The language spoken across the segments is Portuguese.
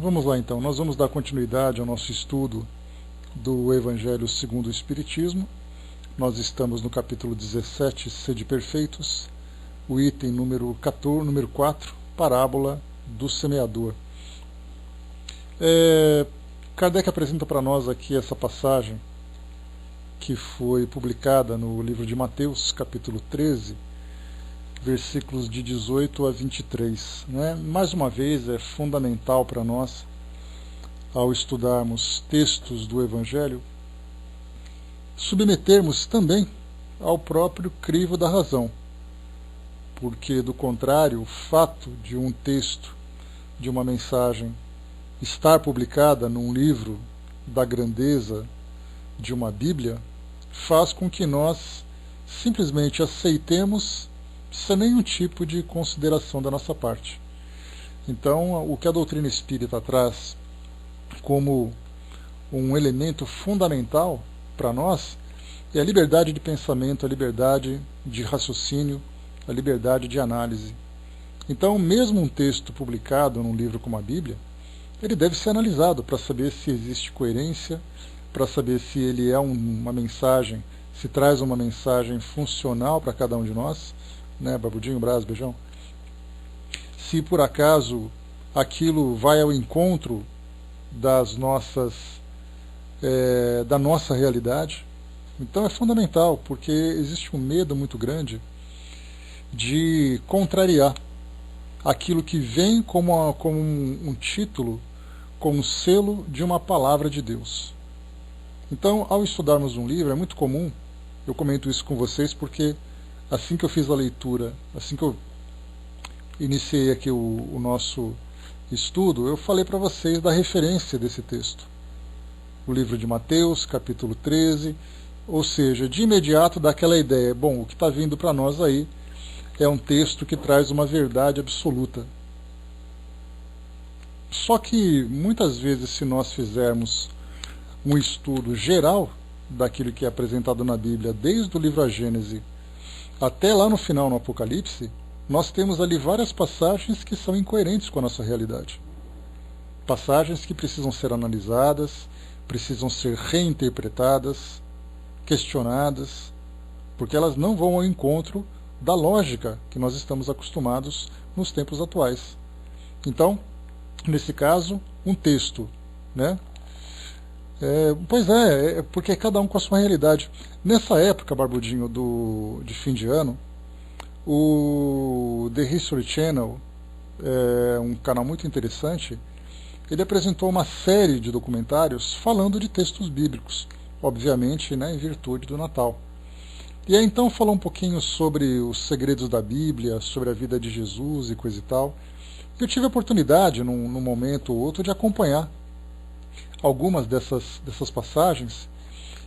Vamos lá então, nós vamos dar continuidade ao nosso estudo do Evangelho segundo o Espiritismo. Nós estamos no capítulo 17, Sede Perfeitos, o item número 4, Parábola do Semeador. Kardec apresenta para nós aqui essa passagem que foi publicada no livro de Mateus, capítulo 13, versículos de 18 a 23. Mais uma vez, é fundamental para nós, ao estudarmos textos do Evangelho, submetermos também ao próprio crivo da razão, porque, do contrário, o fato de um texto, de uma mensagem, estar publicada num livro da grandeza de uma Bíblia, faz com que nós simplesmente aceitemos sem nenhum tipo de consideração da nossa parte. Então, o que a doutrina espírita traz como um elemento fundamental para nós é a liberdade de pensamento, a liberdade de raciocínio, a liberdade de análise. Então, mesmo um texto publicado num livro como a Bíblia, ele deve ser analisado para saber se existe coerência, para saber se ele é uma mensagem, se traz uma mensagem funcional para cada um de nós, Barbudinho, Brás, beijão. Se por acaso aquilo vai ao encontro da nossa realidade. Então é fundamental, porque existe um medo muito grande de contrariar aquilo que vem como um título, como selo de uma palavra de Deus. Então, ao estudarmos um livro, é muito comum, eu comento isso com vocês porque assim que eu fiz a leitura, assim que eu iniciei aqui o nosso estudo, eu falei para vocês da referência desse texto. O livro de Mateus, capítulo 13, ou seja, de imediato dá aquela ideia, bom, o que está vindo para nós aí é um texto que traz uma verdade absoluta. Só que, muitas vezes, se nós fizermos um estudo geral daquilo que é apresentado na Bíblia, desde o livro A Gênese até lá no final, no Apocalipse, nós temos ali várias passagens que são incoerentes com a nossa realidade. Passagens que precisam ser analisadas, precisam ser reinterpretadas, questionadas, porque elas não vão ao encontro da lógica que nós estamos acostumados nos tempos atuais. Então, nesse caso, um texto, porque cada um com a sua realidade. Nessa época, Barbudinho, de fim de ano, o The History Channel, um canal muito interessante, ele apresentou uma série de documentários falando de textos bíblicos, obviamente, em virtude do Natal. E aí então falou um pouquinho sobre os segredos da Bíblia, sobre a vida de Jesus e coisa e tal. Eu tive a oportunidade, num momento ou outro, de acompanhar algumas dessas passagens.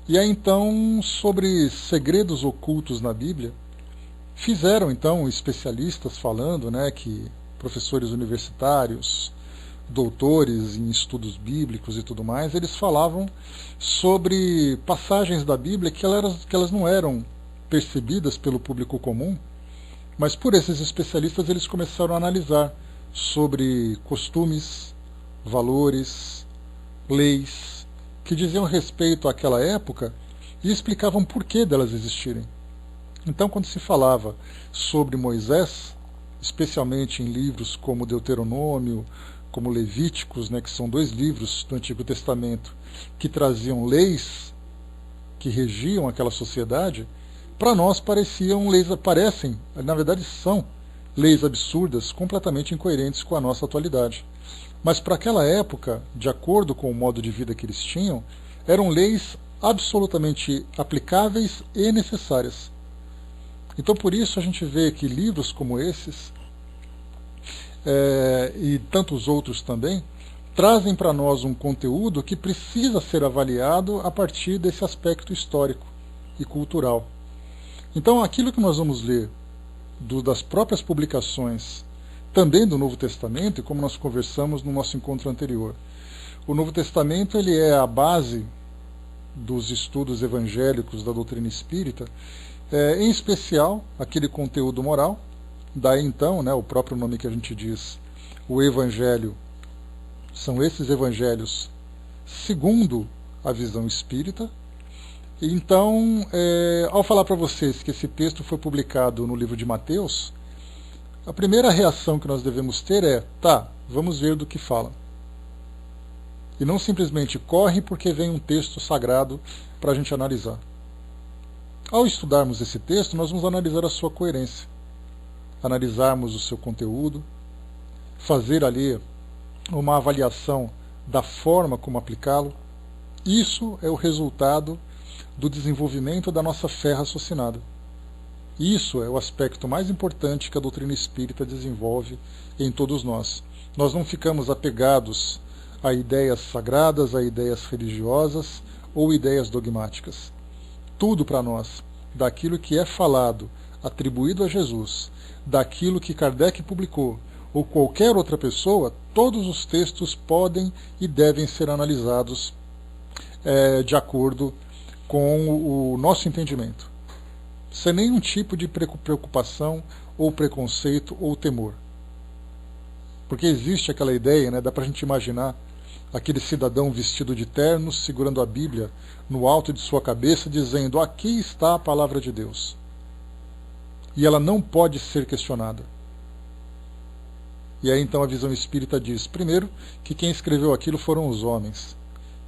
E aí então, sobre segredos ocultos na Bíblia, fizeram então especialistas falando, que professores universitários, doutores em estudos bíblicos e tudo mais, eles falavam sobre passagens da Bíblia que elas não eram percebidas pelo público comum, mas por esses especialistas eles começaram a analisar sobre costumes, valores, leis, que diziam respeito àquela época e explicavam por que delas existirem. Então, quando se falava sobre Moisés, especialmente em livros como Deuteronômio, como Levíticos, que são dois livros do Antigo Testamento que traziam leis que regiam aquela sociedade, para nós parecem, na verdade são leis absurdas, completamente incoerentes com a nossa atualidade. Mas para aquela época, de acordo com o modo de vida que eles tinham, eram leis absolutamente aplicáveis e necessárias. Então, por isso, a gente vê que livros como esses, e tantos outros também, trazem para nós um conteúdo que precisa ser avaliado a partir desse aspecto histórico e cultural. Então, aquilo que nós vamos ler das próprias publicações, também do Novo Testamento, e como nós conversamos no nosso encontro anterior, o Novo Testamento ele é a base dos estudos evangélicos da doutrina espírita, em especial aquele conteúdo moral. Daí então, o próprio nome que a gente diz, o Evangelho São esses evangelhos segundo a visão espírita. Então, ao falar para vocês que esse texto foi publicado no livro de Mateus, a primeira reação que nós devemos ter é: tá, vamos ver do que fala. E não simplesmente corre porque vem um texto sagrado para a gente analisar. Ao estudarmos esse texto, nós vamos analisar a sua coerência, analisarmos o seu conteúdo, fazer ali uma avaliação da forma como aplicá-lo. Isso é o resultado do desenvolvimento da nossa fé raciocinada. Isso é o aspecto mais importante que a doutrina espírita desenvolve em todos nós. Nós não ficamos apegados a ideias sagradas, a ideias religiosas ou ideias dogmáticas. Tudo para nós, daquilo que é falado, atribuído a Jesus, daquilo que Kardec publicou, ou qualquer outra pessoa, todos os textos podem e devem ser analisados de acordo com o nosso entendimento, sem nenhum tipo de preocupação ou preconceito ou temor. Porque existe aquela ideia, dá para a gente imaginar aquele cidadão vestido de terno, segurando a Bíblia no alto de sua cabeça, dizendo: aqui está a palavra de Deus. E ela não pode ser questionada. E aí então a visão espírita diz, primeiro, que quem escreveu aquilo foram os homens,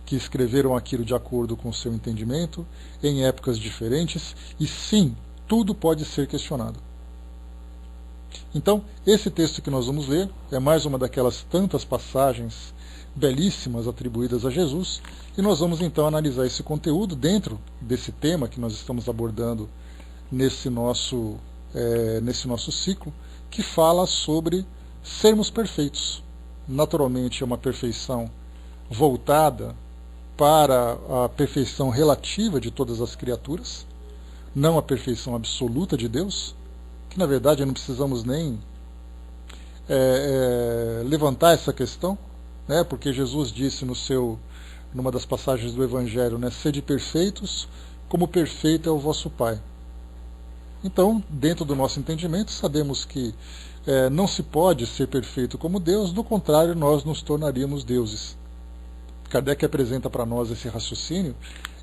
que escreveram aquilo de acordo com o seu entendimento, em épocas diferentes, e sim, tudo pode ser questionado. Então, esse texto que nós vamos ler é mais uma daquelas tantas passagens belíssimas atribuídas a Jesus, e nós vamos então analisar esse conteúdo dentro desse tema que nós estamos abordando nesse nosso ciclo, que fala sobre sermos perfeitos. Naturalmente é uma perfeição voltada para a perfeição relativa de todas as criaturas, não a perfeição absoluta de Deus, que na verdade não precisamos nem levantar essa questão, porque Jesus disse numa das passagens do Evangelho, sede perfeitos, como perfeito é o vosso Pai. Então, dentro do nosso entendimento, sabemos que não se pode ser perfeito como Deus, do contrário, nós nos tornaríamos deuses. Kardec apresenta para nós esse raciocínio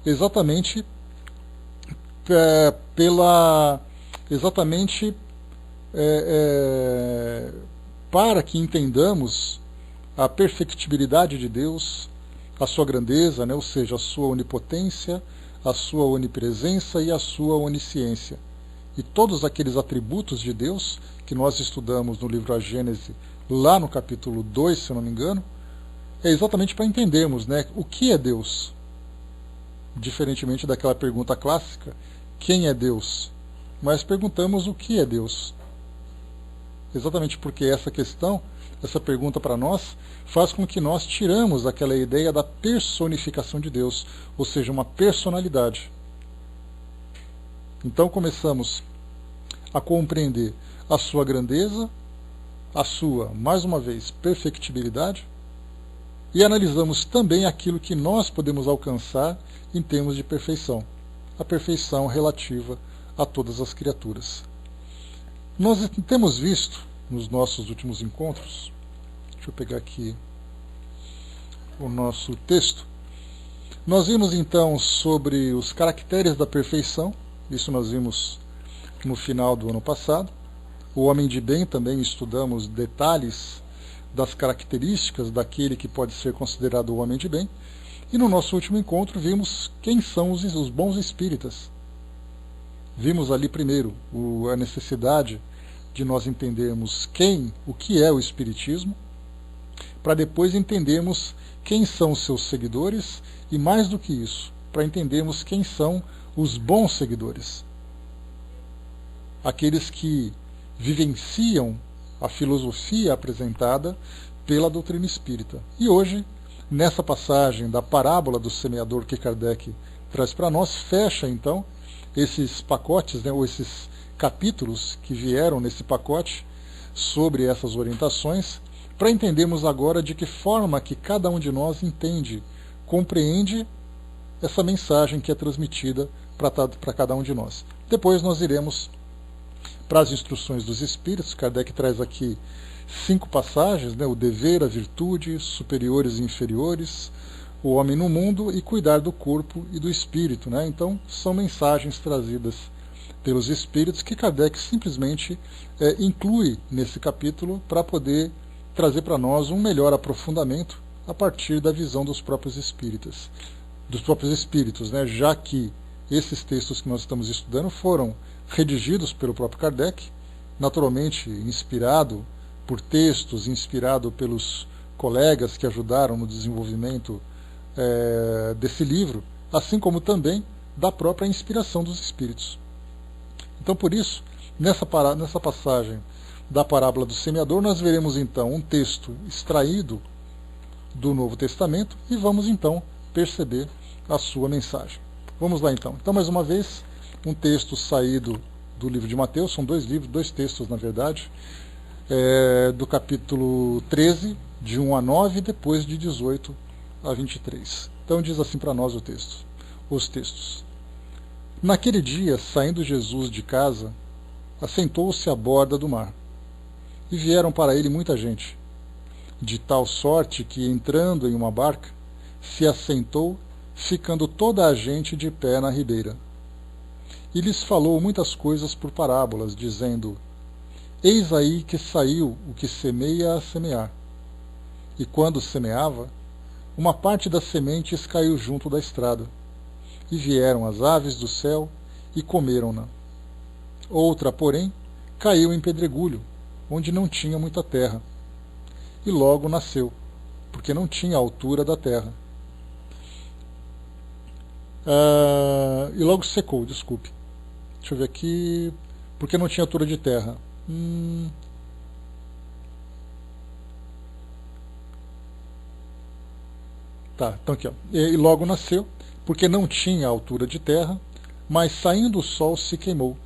exatamente para que entendamos a perfectibilidade de Deus, a sua grandeza, ou seja, a sua onipotência, a sua onipresença e a sua onisciência. E todos aqueles atributos de Deus que nós estudamos no livro A Gênese, lá no capítulo 2, se eu não me engano, é exatamente para entendermos o que é Deus. Diferentemente daquela pergunta clássica, quem é Deus? Mas perguntamos o que é Deus. Exatamente porque essa pergunta para nós, faz com que nós tiramos aquela ideia da personificação de Deus, ou seja, uma personalidade. Então começamos a compreender a sua grandeza, a sua, mais uma vez, perfectibilidade, e analisamos também aquilo que nós podemos alcançar em termos de perfeição, a perfeição relativa a todas as criaturas. Nós temos visto nos nossos últimos encontros, deixa eu pegar aqui o nosso texto, nós vimos então sobre os caracteres da perfeição. Isso nós vimos no final do ano passado. O homem de bem também estudamos detalhes das características daquele que pode ser considerado o homem de bem. E no nosso último encontro vimos quem são os bons espíritas. Vimos ali primeiro a necessidade de nós entendermos o que é o espiritismo, para depois entendermos quem são os seus seguidores e, mais do que isso, para entendermos quem são os bons seguidores, aqueles que vivenciam a filosofia apresentada pela doutrina espírita. E hoje, nessa passagem da parábola do semeador que Kardec traz para nós, fecha então esses pacotes, ou esses capítulos que vieram nesse pacote sobre essas orientações, para entendermos agora de que forma que cada um de nós entende, compreende essa mensagem que é transmitida para cada um de nós. Depois nós iremos para as instruções dos Espíritos. Kardec traz aqui 5 passagens, né, o dever, a virtude, superiores e inferiores, o homem no mundo e cuidar do corpo e do espírito. Né? Então, são mensagens trazidas pelos espíritos que Kardec simplesmente inclui nesse capítulo para poder trazer para nós um melhor aprofundamento a partir da visão dos próprios espíritos, né? Já que esses textos que nós estamos estudando foram redigidos pelo próprio Kardec, naturalmente inspirado por textos, inspirado pelos colegas que ajudaram no desenvolvimento desse livro, assim como também da própria inspiração dos espíritos. Então, por isso, nessa passagem da parábola do semeador, nós veremos então um texto extraído do Novo Testamento e vamos então perceber a sua mensagem. Vamos lá então. Então, mais uma vez, um texto saído do livro de Mateus, são dois textos na verdade, do capítulo 13, de 1 a 9, e depois de 18 a 23. Então diz assim para nós os textos. Naquele dia, saindo Jesus de casa, assentou-se à borda do mar, e vieram para ele muita gente, de tal sorte que, entrando em uma barca, se assentou, ficando toda a gente de pé na ribeira. E lhes falou muitas coisas por parábolas, dizendo: Eis aí que saiu o que semeia a semear. E quando semeava, uma parte das sementes caiu junto da estrada, e vieram as aves do céu e comeram-na. Outra, porém, caiu em pedregulho, onde não tinha muita terra, e logo nasceu, porque não tinha altura da terra. E logo secou, desculpe. Deixa eu ver aqui, porque não tinha altura de terra. Tá, então aqui, ó. E logo nasceu, porque não tinha altura de terra, mas saindo o sol se queimou,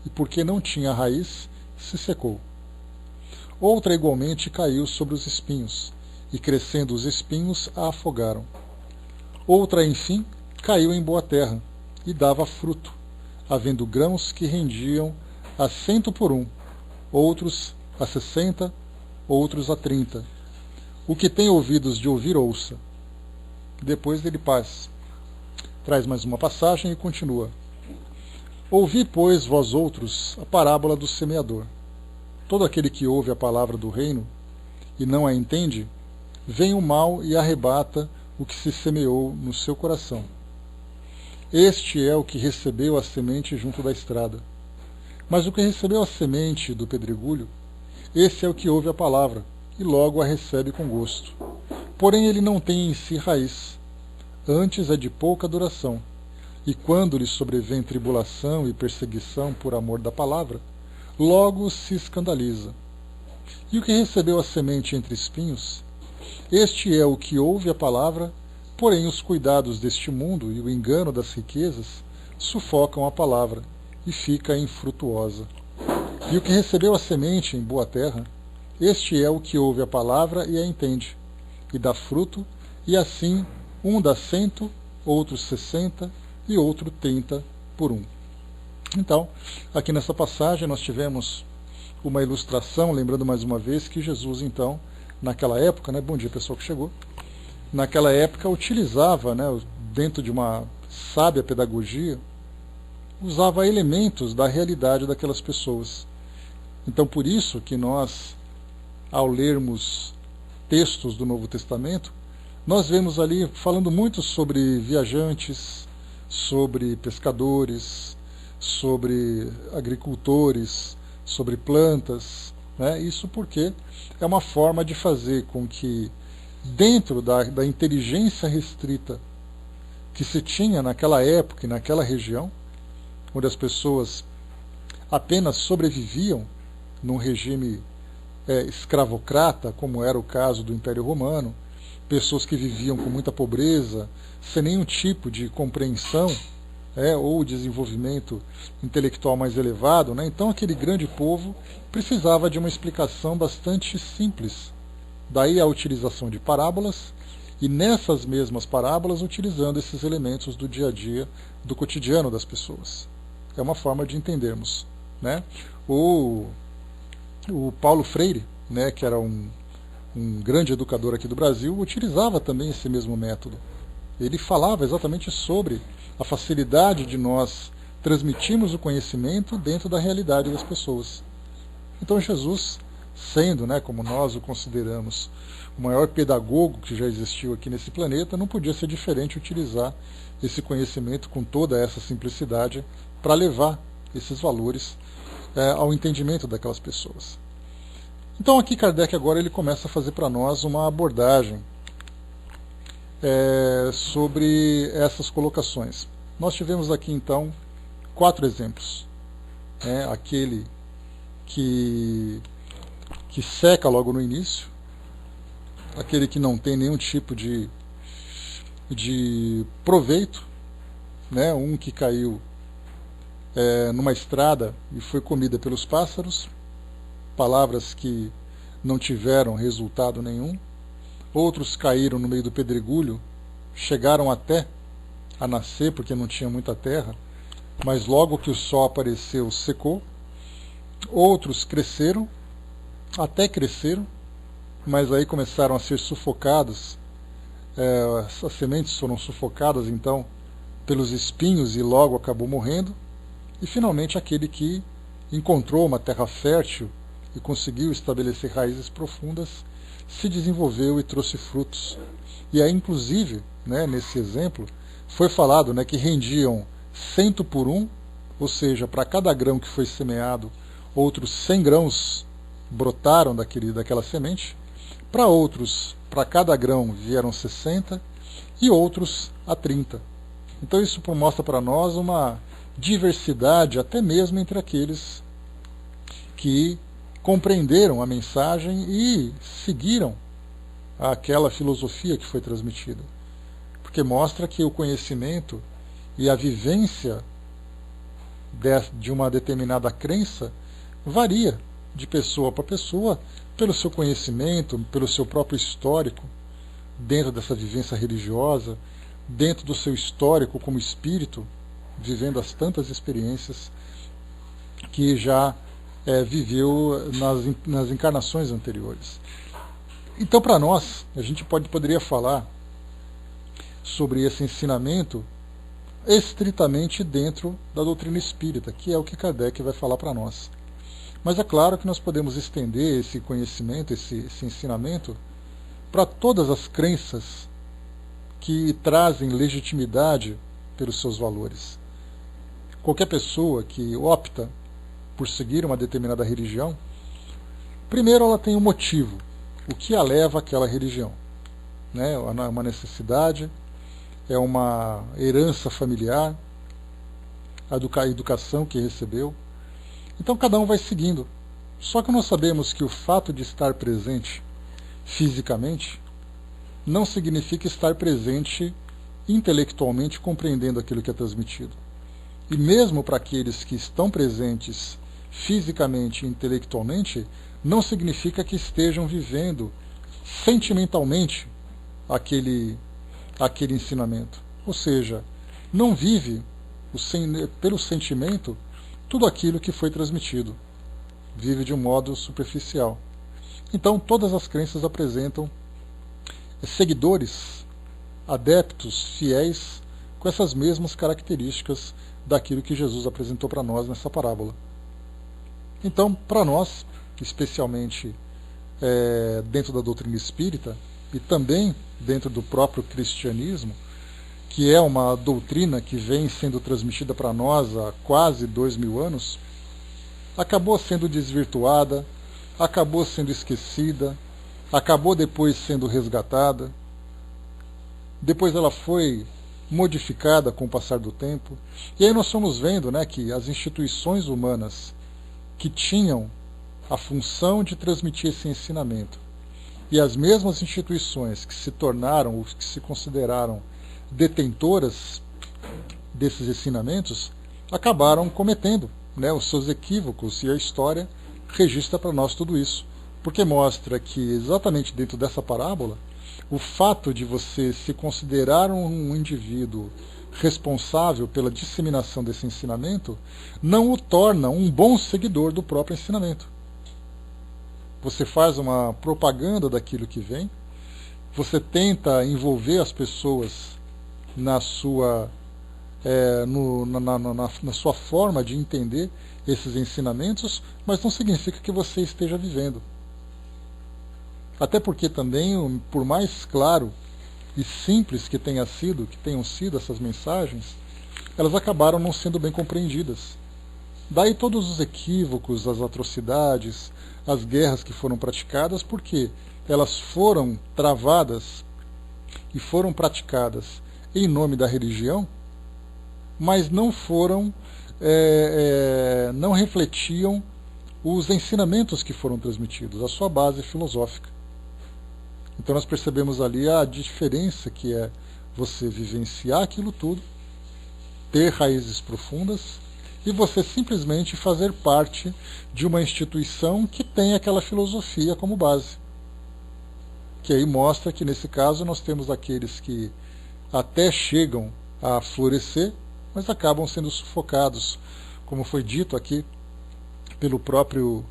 e porque não tinha raiz, se secou. Outra igualmente caiu sobre os espinhos, e crescendo os espinhos a afogaram. Outra, enfim, caiu em boa terra, e dava fruto, havendo grãos que rendiam a 100 por 1, outros a 60, outros a 30. O que tem ouvidos de ouvir, ouça. Depois ele traz mais uma passagem e continua. Ouvi, pois, vós outros, a parábola do semeador. Todo aquele que ouve a palavra do reino e não a entende, vem o mal e arrebata o que se semeou no seu coração. Este é o que recebeu a semente junto da estrada. Mas o que recebeu a semente do pedregulho, esse é o que ouve a palavra e logo a recebe com gosto. Porém ele não tem em si raiz, antes é de pouca duração, e quando lhe sobrevém tribulação e perseguição por amor da palavra, logo se escandaliza. E o que recebeu a semente entre espinhos, este é o que ouve a palavra, porém os cuidados deste mundo e o engano das riquezas sufocam a palavra e fica infrutuosa. E o que recebeu a semente em boa terra, este é o que ouve a palavra e a entende, e dá fruto, e assim um dá 100, outro 60 e outro 30 por 1. Então, aqui nessa passagem nós tivemos uma ilustração, lembrando mais uma vez que Jesus, então, naquela época, né, bom dia pessoal que chegou, naquela época utilizava, né, dentro de uma sábia pedagogia, usava elementos da realidade daquelas pessoas. Então, por isso que nós, ao lermos textos do Novo Testamento, nós vemos ali falando muito sobre viajantes, sobre pescadores, sobre agricultores, sobre plantas, né? Isso porque é uma forma de fazer com que, dentro da inteligência restrita que se tinha naquela época e naquela região, onde as pessoas apenas sobreviviam num regime escravocrata, como era o caso do Império Romano, pessoas que viviam com muita pobreza, sem nenhum tipo de compreensão ou desenvolvimento intelectual mais elevado, né? Então aquele grande povo precisava de uma explicação bastante simples. Daí a utilização de parábolas, e nessas mesmas parábolas utilizando esses elementos do dia a dia, do cotidiano das pessoas. É uma forma de entendermos, né? O Paulo Freire, né, que era um grande educador aqui do Brasil, utilizava também esse mesmo método. Ele falava exatamente sobre a facilidade de nós transmitirmos o conhecimento dentro da realidade das pessoas. Então Jesus, sendo, né, como nós o consideramos, o maior pedagogo que já existiu aqui nesse planeta, não podia ser diferente utilizar esse conhecimento com toda essa simplicidade para levar esses valores ao entendimento daquelas pessoas. Então aqui Kardec agora ele começa a fazer para nós uma abordagem sobre essas colocações. Nós tivemos aqui então 4 exemplos. Aquele que seca logo no início, aquele que não tem nenhum tipo de proveito, né? Um que caiu numa estrada e foi comida pelos pássaros, palavras que não tiveram resultado nenhum. Outros caíram no meio do pedregulho, chegaram até a nascer porque não tinha muita terra, mas logo que o sol apareceu secou. Outros cresceram, até cresceram, mas aí começaram a ser sufocados, as sementes foram sufocadas então pelos espinhos e logo acabou morrendo. E finalmente aquele que encontrou uma terra fértil e conseguiu estabelecer raízes profundas, se desenvolveu e trouxe frutos. E aí inclusive, né, nesse exemplo, foi falado, né, que rendiam 100 por 1, ou seja, para cada grão que foi semeado, outros 100 grãos brotaram daquela semente. Para outros, para cada grão vieram 60 e outros a 30. Então isso mostra para nós uma diversidade até mesmo entre aqueles que compreenderam a mensagem e seguiram aquela filosofia que foi transmitida. Porque mostra que o conhecimento e a vivência de uma determinada crença varia de pessoa para pessoa, pelo seu conhecimento, pelo seu próprio histórico, dentro dessa vivência religiosa, dentro do seu histórico como espírito, vivendo as tantas experiências que já viveu nas encarnações anteriores. Então, para nós, a gente poderia falar sobre esse ensinamento estritamente dentro da doutrina espírita, que é o que Kardec vai falar para nós. Mas é claro que nós podemos estender esse conhecimento, esse ensinamento, para todas as crenças que trazem legitimidade pelos seus valores. Qualquer pessoa que opta por seguir uma determinada religião, primeiro ela tem um motivo, o que a leva àquela religião. É uma necessidade, é uma herança familiar, a educação que recebeu. Então cada um vai seguindo. Só que nós sabemos que o fato de estar presente fisicamente não significa estar presente intelectualmente, compreendendo aquilo que é transmitido. E mesmo para aqueles que estão presentes fisicamente e intelectualmente, não significa que estejam vivendo sentimentalmente aquele ensinamento. Ou seja, não vive pelo sentimento tudo aquilo que foi transmitido. Vive de um modo superficial. Então, todas as crenças apresentam seguidores, adeptos, fiéis, com essas mesmas características daquilo que Jesus apresentou para nós nessa parábola. Então, para nós, especialmente dentro da doutrina espírita, e também dentro do próprio cristianismo, que é uma doutrina que vem sendo transmitida para nós há quase 2000 anos, acabou sendo desvirtuada, acabou sendo esquecida, acabou depois sendo resgatada, depois ela foi modificada com o passar do tempo, e aí nós fomos vendo, né, que as instituições humanas que tinham a função de transmitir esse ensinamento, e as mesmas instituições que se tornaram, ou que se consideraram detentoras desses ensinamentos, acabaram cometendo, né, os seus equívocos, e a história registra para nós tudo isso, porque mostra que exatamente dentro dessa parábola, o fato de você se considerar um indivíduo responsável pela disseminação desse ensinamento não o torna um bom seguidor do próprio ensinamento. você faz uma propaganda daquilo que vem, você tenta envolver as pessoas na sua, na sua forma de entender esses ensinamentos, mas não significa que você esteja vivendo. Até porque também, por mais claro e simples que tenham sido essas mensagens, elas acabaram não sendo bem compreendidas. Daí todos os equívocos, as atrocidades, as guerras que foram praticadas, porque elas foram travadas e foram praticadas em nome da religião, mas não foram, não refletiam os ensinamentos que foram transmitidos, a sua base filosófica. Então nós percebemos ali a diferença que é você vivenciar aquilo tudo, ter raízes profundas, e você simplesmente fazer parte de uma instituição que tem aquela filosofia como base. Que aí mostra que nesse caso nós temos aqueles que até chegam a florescer, mas acabam sendo sufocados, como foi dito aqui pelo próprio,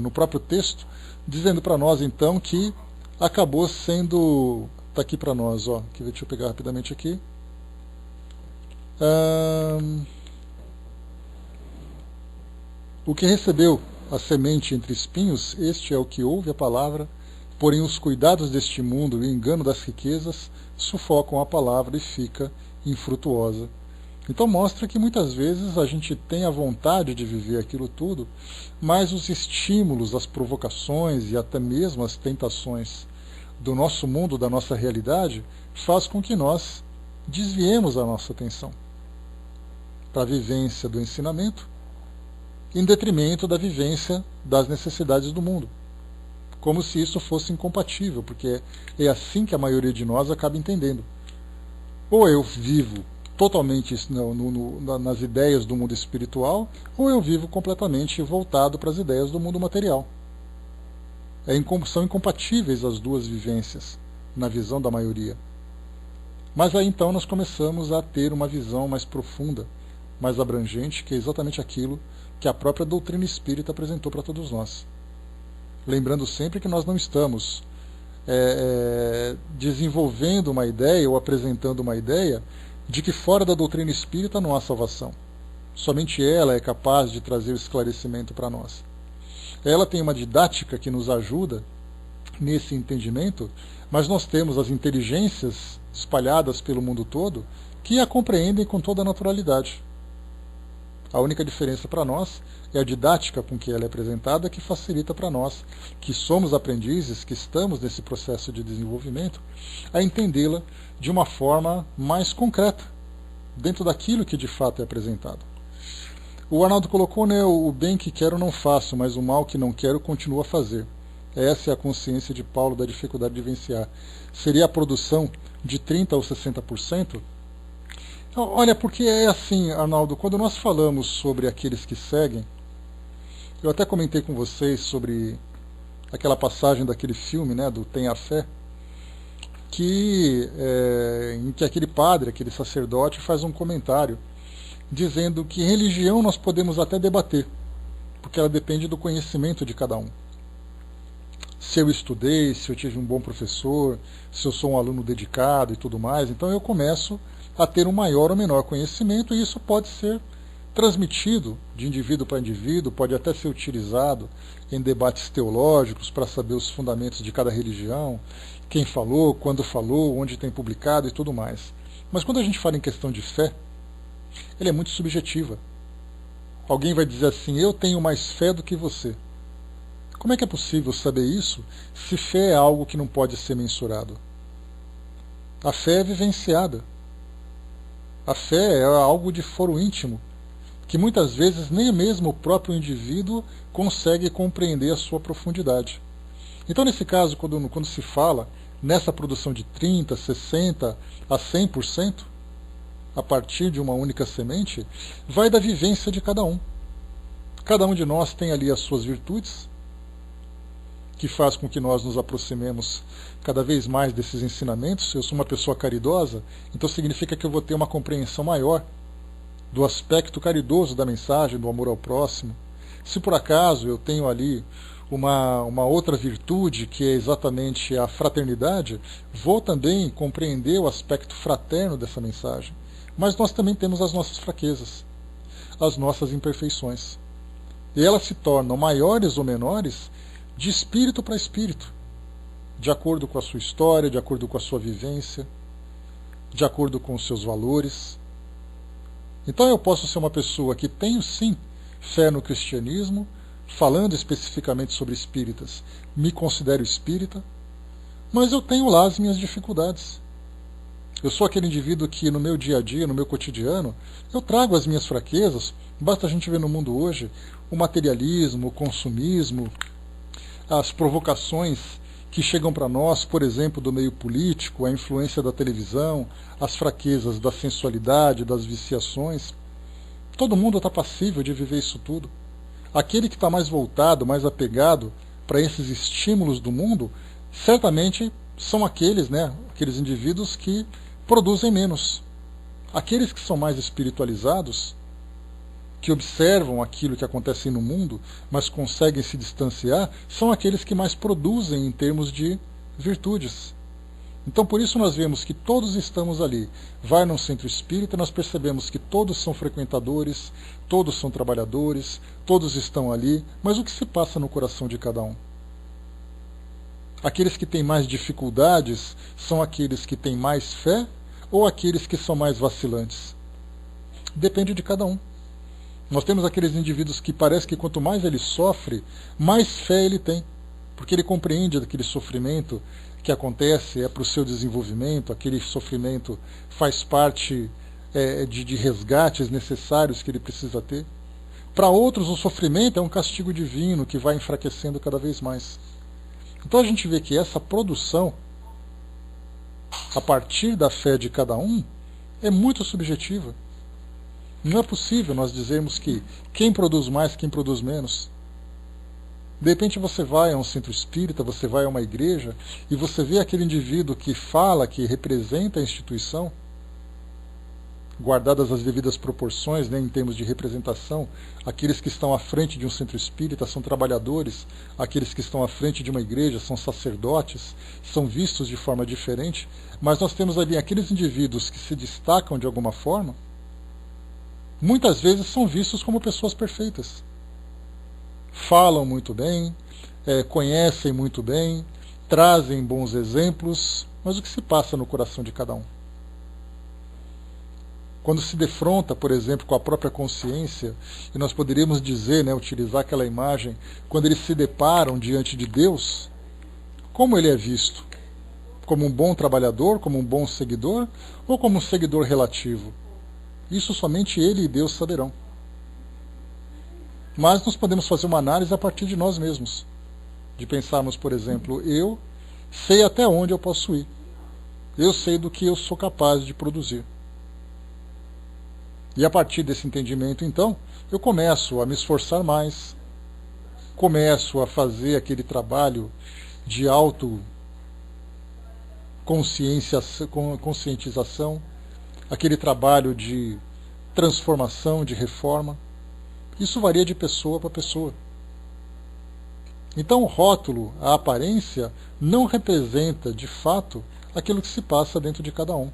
no próprio texto, dizendo para nós então que acabou sendo, está aqui para nós, ó, deixa eu pegar rapidamente aqui. O que recebeu a semente entre espinhos, este é o que ouve a palavra, porém os cuidados deste mundo e o engano das riquezas sufocam a palavra e fica infrutuosa. Então mostra que muitas vezes a gente tem a vontade de viver aquilo tudo, mas os estímulos, as provocações e até mesmo as tentações do nosso mundo, da nossa realidade, faz com que nós desviemos a nossa atenção para a vivência do ensinamento, em detrimento da vivência das necessidades do mundo. Como se isso fosse incompatível, porque é assim que a maioria de nós acaba entendendo. Ou eu vivo totalmente nas ideias do mundo espiritual, ou eu vivo completamente voltado para as ideias do mundo material. São incompatíveis as duas vivências, na visão da maioria. Mas aí então nós começamos a ter uma visão mais profunda, mais abrangente, que é exatamente aquilo que a própria doutrina espírita apresentou para todos nós. Lembrando sempre que nós não estamos desenvolvendo uma ideia ou apresentando uma ideia de que fora da doutrina espírita não há salvação. Somente ela é capaz de trazer o esclarecimento para nós. Ela tem uma didática que nos ajuda nesse entendimento, mas nós temos as inteligências espalhadas pelo mundo todo que a compreendem com toda a naturalidade. A única diferença para nós é a didática com que ela é apresentada, que facilita para nós, que somos aprendizes, que estamos nesse processo de desenvolvimento, a entendê-la de uma forma mais concreta, dentro daquilo que de fato é apresentado. O Arnaldo colocou, né, o bem que quero não faço, mas o mal que não quero continuo a fazer. Essa é a consciência de Paulo da dificuldade de vivenciar. Seria a produção de 30% ou 60%? Olha, porque é assim, Arnaldo, quando nós falamos sobre aqueles que seguem, eu até comentei com vocês sobre aquela passagem daquele filme, né, do Tenha Fé, em que aquele padre, aquele sacerdote faz um comentário dizendo que religião nós podemos até debater, porque ela depende do conhecimento de cada um. Se eu estudei, se eu tive um bom professor, se eu sou um aluno dedicado e tudo mais, então eu começo a ter um maior ou menor conhecimento, e isso pode ser transmitido de indivíduo para indivíduo, pode até ser utilizado em debates teológicos para saber os fundamentos de cada religião, quem falou, quando falou, onde tem publicado e tudo mais. Mas quando a gente fala em questão de fé, ela é muito subjetiva. Alguém vai dizer assim, eu tenho mais fé do que você. Como é que é possível saber isso se fé é algo que não pode ser mensurado? A fé é vivenciada. A fé é algo de foro íntimo, que muitas vezes nem mesmo o próprio indivíduo consegue compreender a sua profundidade. Então, nesse caso, quando se fala nessa produção de 30%, 60% a 100%, a partir de uma única semente, vai da vivência de cada um. Cada um de nós tem ali as suas virtudes, que faz com que nós nos aproximemos cada vez mais desses ensinamentos. Eu sou uma pessoa caridosa, então significa que eu vou ter uma compreensão maior do aspecto caridoso da mensagem, do amor ao próximo. Se por acaso eu tenho ali uma outra virtude, que é exatamente a fraternidade, vou também compreender o aspecto fraterno dessa mensagem. Mas nós também temos as nossas fraquezas, as nossas imperfeições. E elas se tornam maiores ou menores de espírito para espírito, de acordo com a sua história, de acordo com a sua vivência, de acordo com os seus valores. Então eu posso ser uma pessoa que tenho sim fé no cristianismo, falando especificamente sobre espíritas, me considero espírita, mas eu tenho lá as minhas dificuldades. Eu sou aquele indivíduo que no meu dia a dia, no meu cotidiano, eu trago as minhas fraquezas. Basta a gente ver no mundo hoje o materialismo, o consumismo, as provocações que chegam para nós, por exemplo, do meio político, a influência da televisão, as fraquezas da sensualidade, das viciações. Todo mundo está passível de viver isso tudo. Aquele que está mais voltado, mais apegado para esses estímulos do mundo, certamente são aqueles indivíduos que produzem menos. Aqueles que são mais espiritualizados, que observam aquilo que acontece no mundo, mas conseguem se distanciar, são aqueles que mais produzem em termos de virtudes. Então por isso nós vemos que todos estamos ali. Vai num centro espírita, nós percebemos que todos são frequentadores, todos são trabalhadores, todos estão ali, mas o que se passa no coração de cada um? Aqueles que têm mais dificuldades são aqueles que têm mais fé ou aqueles que são mais vacilantes? Depende de cada um. Nós temos aqueles indivíduos que parece que quanto mais ele sofre, mais fé ele tem, porque ele compreende aquele sofrimento que acontece é para o seu desenvolvimento, aquele sofrimento faz parte de resgates necessários que ele precisa ter. Para outros, o sofrimento é um castigo divino que vai enfraquecendo cada vez mais. Então a gente vê que essa produção, a partir da fé de cada um, é muito subjetiva. Não é possível nós dizermos que quem produz mais, quem produz menos. De repente você vai a um centro espírita, você vai a uma igreja e você vê aquele indivíduo que fala, que representa a instituição, guardadas as devidas proporções, em termos de representação. Aqueles que estão à frente de um centro espírita são trabalhadores, aqueles que estão à frente de uma igreja são sacerdotes, são vistos de forma diferente, mas nós temos ali aqueles indivíduos que se destacam de alguma forma, muitas vezes são vistos como pessoas perfeitas. Falam muito bem, conhecem muito bem, trazem bons exemplos, mas o que se passa no coração de cada um? Quando se defronta, por exemplo, com a própria consciência, e nós poderíamos dizer, utilizar aquela imagem, quando eles se deparam diante de Deus, como ele é visto? Como um bom trabalhador, como um bom seguidor, ou como um seguidor relativo? Isso somente ele e Deus saberão. Mas nós podemos fazer uma análise a partir de nós mesmos. De pensarmos, por exemplo, eu sei até onde eu posso ir. Eu sei do que eu sou capaz de produzir. E a partir desse entendimento, então, eu começo a me esforçar mais. Começo a fazer aquele trabalho de conscientização, aquele trabalho de transformação, de reforma. Isso varia de pessoa para pessoa. Então o rótulo, a aparência, não representa, de fato, aquilo que se passa dentro de cada um.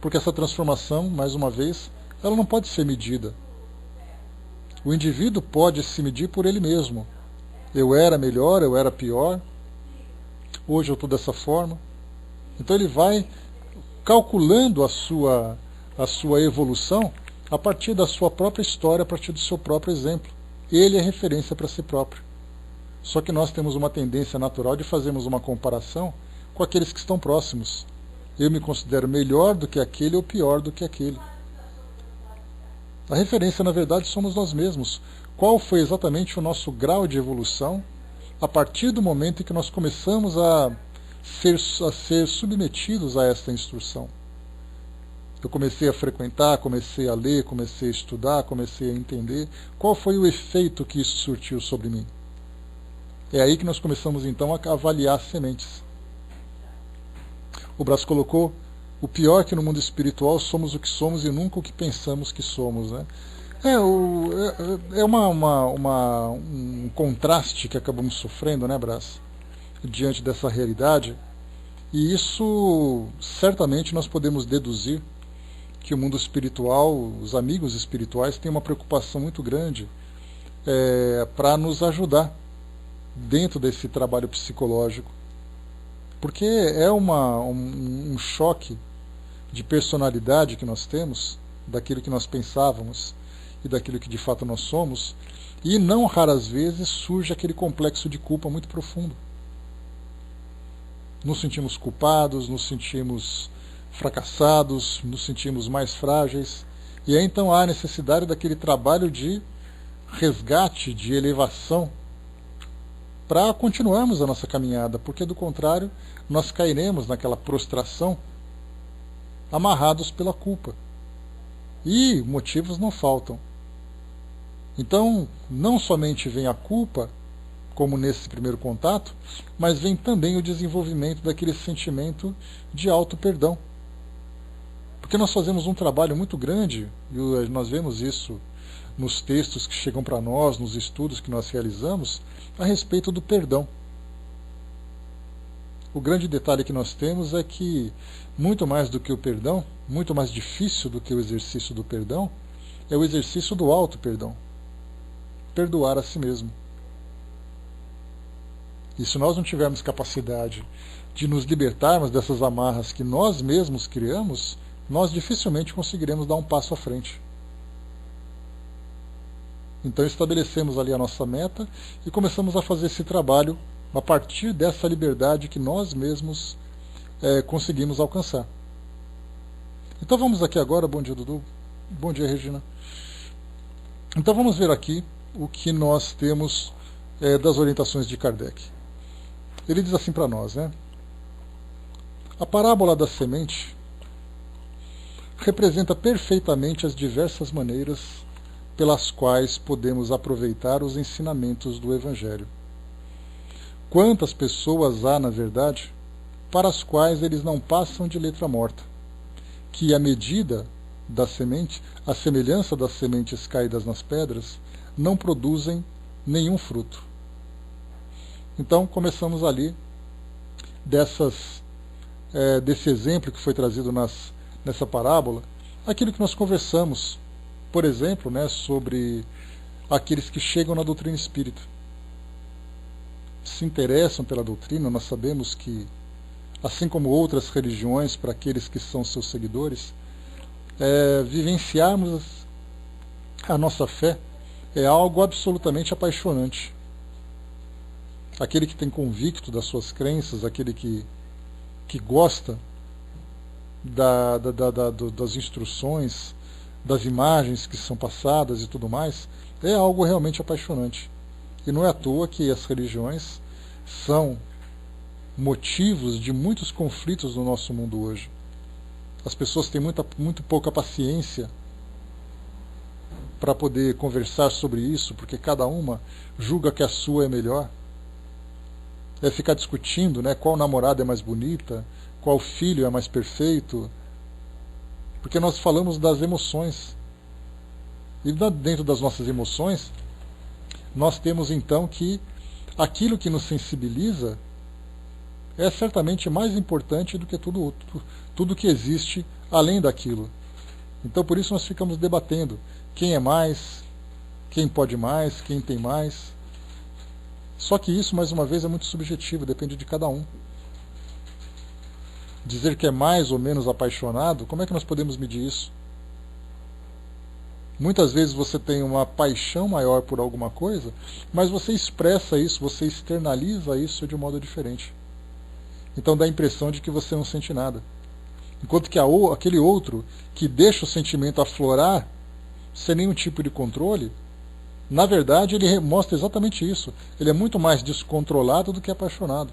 Porque essa transformação, mais uma vez, ela não pode ser medida. O indivíduo pode se medir por ele mesmo. Eu era melhor, eu era pior, hoje eu estou dessa forma. Então ele vai calculando a sua evolução a partir da sua própria história, a partir do seu próprio exemplo. Ele é referência para si próprio. Só que nós temos uma tendência natural de fazermos uma comparação com aqueles que estão próximos. Eu me considero melhor do que aquele ou pior do que aquele. A referência, na verdade, somos nós mesmos. Qual foi exatamente o nosso grau de evolução a partir do momento em que nós começamos a ser submetidos a esta instrução? Eu comecei a frequentar, comecei a ler, comecei a estudar, comecei a entender. Qual foi o efeito que isso surtiu sobre mim? É aí que nós começamos então a avaliar as sementes. O Brás colocou: o pior é que no mundo espiritual somos o que somos e nunca o que pensamos que somos. Um contraste que acabamos sofrendo, né, Brás, diante dessa realidade, e isso certamente nós podemos deduzir que o mundo espiritual, os amigos espirituais, têm uma preocupação muito grande para nos ajudar dentro desse trabalho psicológico, porque é um choque de personalidade que nós temos, daquilo que nós pensávamos e daquilo que de fato nós somos, e não raras vezes surge aquele complexo de culpa muito profundo. Nos sentimos culpados, nos sentimos fracassados, nos sentimos mais frágeis, e aí então há a necessidade daquele trabalho de resgate, de elevação, para continuarmos a nossa caminhada, porque do contrário nós cairemos naquela prostração, amarrados pela culpa. E motivos não faltam. Então, não somente vem a culpa, como nesse primeiro contato, mas vem também o desenvolvimento daquele sentimento de auto-perdão. Porque nós fazemos um trabalho muito grande, e nós vemos isso nos textos que chegam para nós, nos estudos que nós realizamos, a respeito do perdão. O grande detalhe que nós temos é que, muito mais do que o perdão, muito mais difícil do que o exercício do perdão, é o exercício do auto-perdão. Perdoar a si mesmo. E se nós não tivermos capacidade de nos libertarmos dessas amarras que nós mesmos criamos, nós dificilmente conseguiremos dar um passo à frente. Então estabelecemos ali a nossa meta e começamos a fazer esse trabalho a partir dessa liberdade que nós mesmos conseguimos alcançar. Então vamos aqui agora, bom dia Dudu, bom dia Regina. Então vamos ver aqui o que nós temos das orientações de Kardec. Ele diz assim para nós, né? A parábola da semente representa perfeitamente as diversas maneiras pelas quais podemos aproveitar os ensinamentos do Evangelho. Quantas pessoas há, na verdade, para as quais eles não passam de letra morta, que à medida da semente, a semelhança das sementes caídas nas pedras, não produzem nenhum fruto. Então começamos ali desse exemplo que foi trazido nessa parábola, aquilo que nós conversamos, por exemplo, né, sobre aqueles que chegam na doutrina espírita. Se interessam pela doutrina, nós sabemos que, assim como outras religiões, para aqueles que são seus seguidores, vivenciarmos a nossa fé é algo absolutamente apaixonante. Aquele que tem convicto das suas crenças, aquele que gosta das instruções, das imagens que são passadas e tudo mais, é algo realmente apaixonante. E não é à toa que as religiões são motivos de muitos conflitos no nosso mundo hoje. As pessoas têm muito pouca paciência para poder conversar sobre isso, porque cada uma julga que a sua é melhor. É ficar discutindo, né, qual namorada é mais bonita, qual filho é mais perfeito, porque nós falamos das emoções. E dentro das nossas emoções, nós temos então que aquilo que nos sensibiliza é certamente mais importante do que tudo que existe além daquilo. Então por isso nós ficamos debatendo quem é mais, quem pode mais, quem tem mais. Só que isso, mais uma vez, é muito subjetivo, depende de cada um. Dizer que é mais ou menos apaixonado, como é que nós podemos medir isso? Muitas vezes você tem uma paixão maior por alguma coisa, mas você expressa isso, você externaliza isso de um modo diferente. Então dá a impressão de que você não sente nada. Enquanto que aquele outro que deixa o sentimento aflorar sem nenhum tipo de controle, na verdade ele mostra exatamente isso. Ele é muito mais descontrolado do que apaixonado.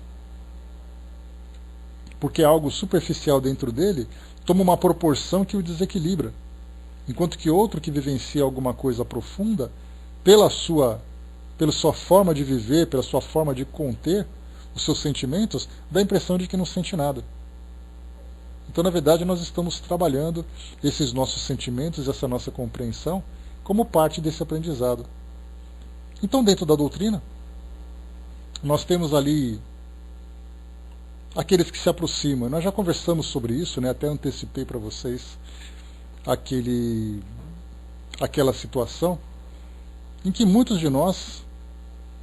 Porque algo superficial dentro dele toma uma proporção que o desequilibra. Enquanto que outro que vivencia alguma coisa profunda, pela sua forma de viver, pela sua forma de conter os seus sentimentos, dá a impressão de que não sente nada. Então, na verdade, nós estamos trabalhando esses nossos sentimentos, essa nossa compreensão, como parte desse aprendizado. Então, dentro da doutrina, nós temos ali aqueles que se aproximam. Nós já conversamos sobre isso, né? Até antecipei para vocês aquela situação em que muitos de nós,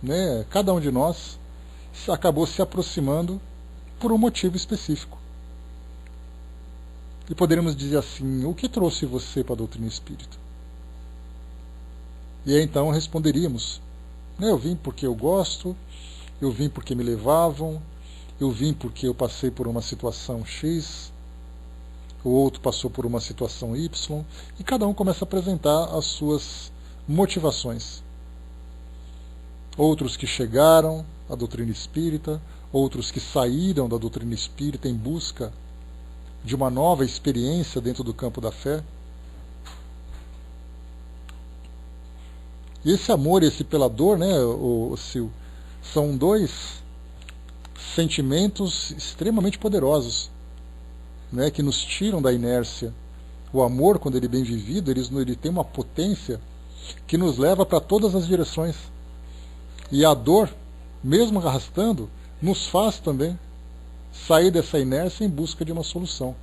né, cada um de nós, acabou se aproximando por um motivo específico. E poderíamos dizer assim: o que trouxe você para a doutrina espírita? E aí então responderíamos: eu vim porque eu gosto, eu vim porque me levavam, eu vim porque eu passei por uma situação X, o outro passou por uma situação Y, e cada um começa a apresentar as suas motivações. Outros que chegaram à doutrina espírita, outros que saíram da doutrina espírita em busca de uma nova experiência dentro do campo da fé. E esse amor e esse pela dor, né, Sil, são dois sentimentos extremamente poderosos, né, que nos tiram da inércia. O amor, quando ele é bem vivido, ele tem uma potência que nos leva para todas as direções. E a dor, mesmo arrastando, nos faz também sair dessa inércia em busca de uma solução.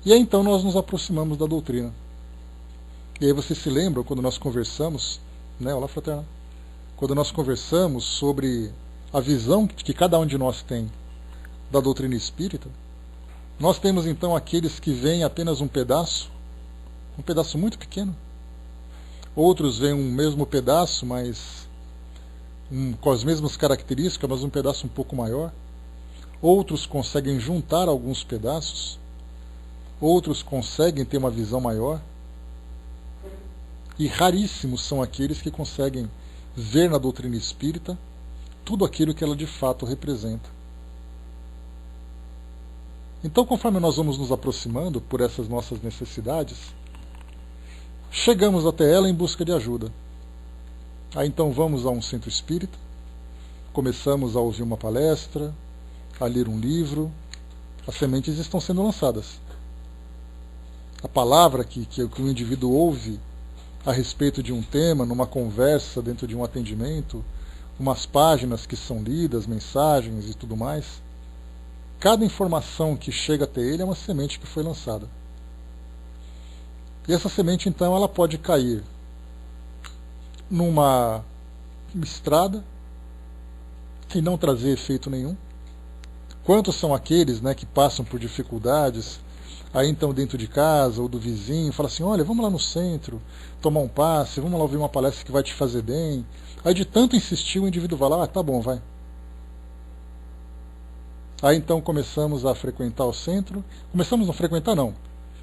E aí então nós nos aproximamos da doutrina. E aí vocês se lembram quando nós conversamos, né, olá fraterna, quando nós conversamos sobre a visão que cada um de nós tem da doutrina espírita, nós temos então aqueles que veem apenas um pedaço muito pequeno. Outros veem um mesmo pedaço, mas com as mesmas características, mas um pedaço um pouco maior. Outros conseguem juntar alguns pedaços. Outros conseguem ter uma visão maior. E raríssimos são aqueles que conseguem ver na doutrina espírita tudo aquilo que ela de fato representa. Então, conforme nós vamos nos aproximando por essas nossas necessidades, chegamos até ela em busca de ajuda. Aí então vamos a um centro espírita, começamos a ouvir uma palestra, a ler um livro, as sementes estão sendo lançadas. A palavra que o indivíduo ouve a respeito de um tema, numa conversa, dentro de um atendimento, umas páginas que são lidas, mensagens e tudo mais, cada informação que chega até ele é uma semente que foi lançada. E essa semente, então, ela pode cair numa estrada e não trazer efeito nenhum. Quantos são aqueles, né, que passam por dificuldades, aí então dentro de casa ou do vizinho, fala assim: olha, vamos lá no centro, tomar um passe, vamos lá ouvir uma palestra que vai te fazer bem. Aí de tanto insistir, o indivíduo vai lá: tá bom, vai. Aí então começamos a frequentar o centro. Começamos a não frequentar, não.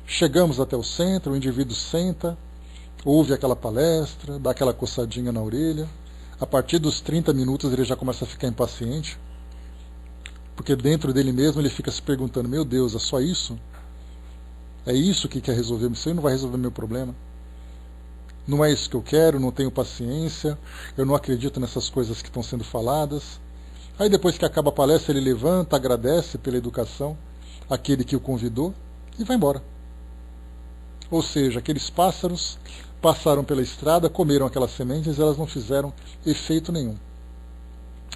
Chegamos até o centro, o indivíduo senta, ouve aquela palestra, dá aquela coçadinha na orelha. A partir dos 30 minutos ele já começa a ficar impaciente, porque dentro dele mesmo ele fica se perguntando: meu Deus, é só isso? É isso que quer resolver? Isso aí não vai resolver meu problema. Não é isso que eu quero, não tenho paciência, eu não acredito nessas coisas que estão sendo faladas. Aí depois que acaba a palestra ele levanta, agradece pela educação aquele que o convidou e vai embora. Ou seja, aqueles pássaros passaram pela estrada, comeram aquelas sementes e elas não fizeram efeito nenhum.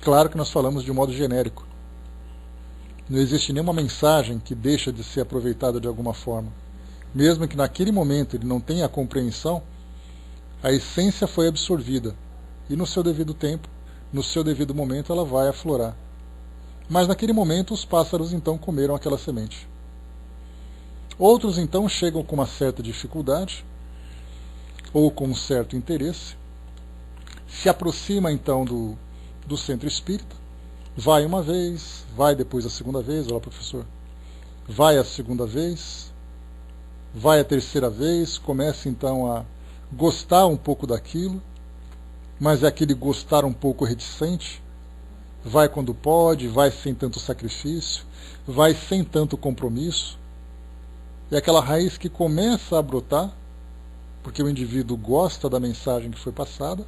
Claro que nós falamos de um modo genérico. Não existe nenhuma mensagem que deixa de ser aproveitada de alguma forma. Mesmo que naquele momento ele não tenha a compreensão, a essência foi absorvida. E no seu devido tempo, no seu devido momento, ela vai aflorar. Mas naquele momento os pássaros então comeram aquela semente. Outros então chegam com uma certa dificuldade, ou com um certo interesse, se aproxima então do centro espírita, vai uma vez, vai depois a segunda vez, olá professor, vai a segunda vez, vai a terceira vez, começa então a gostar um pouco daquilo, mas é aquele gostar um pouco reticente, vai quando pode, vai sem tanto sacrifício, vai sem tanto compromisso. É aquela raiz que começa a brotar, porque o indivíduo gosta da mensagem que foi passada,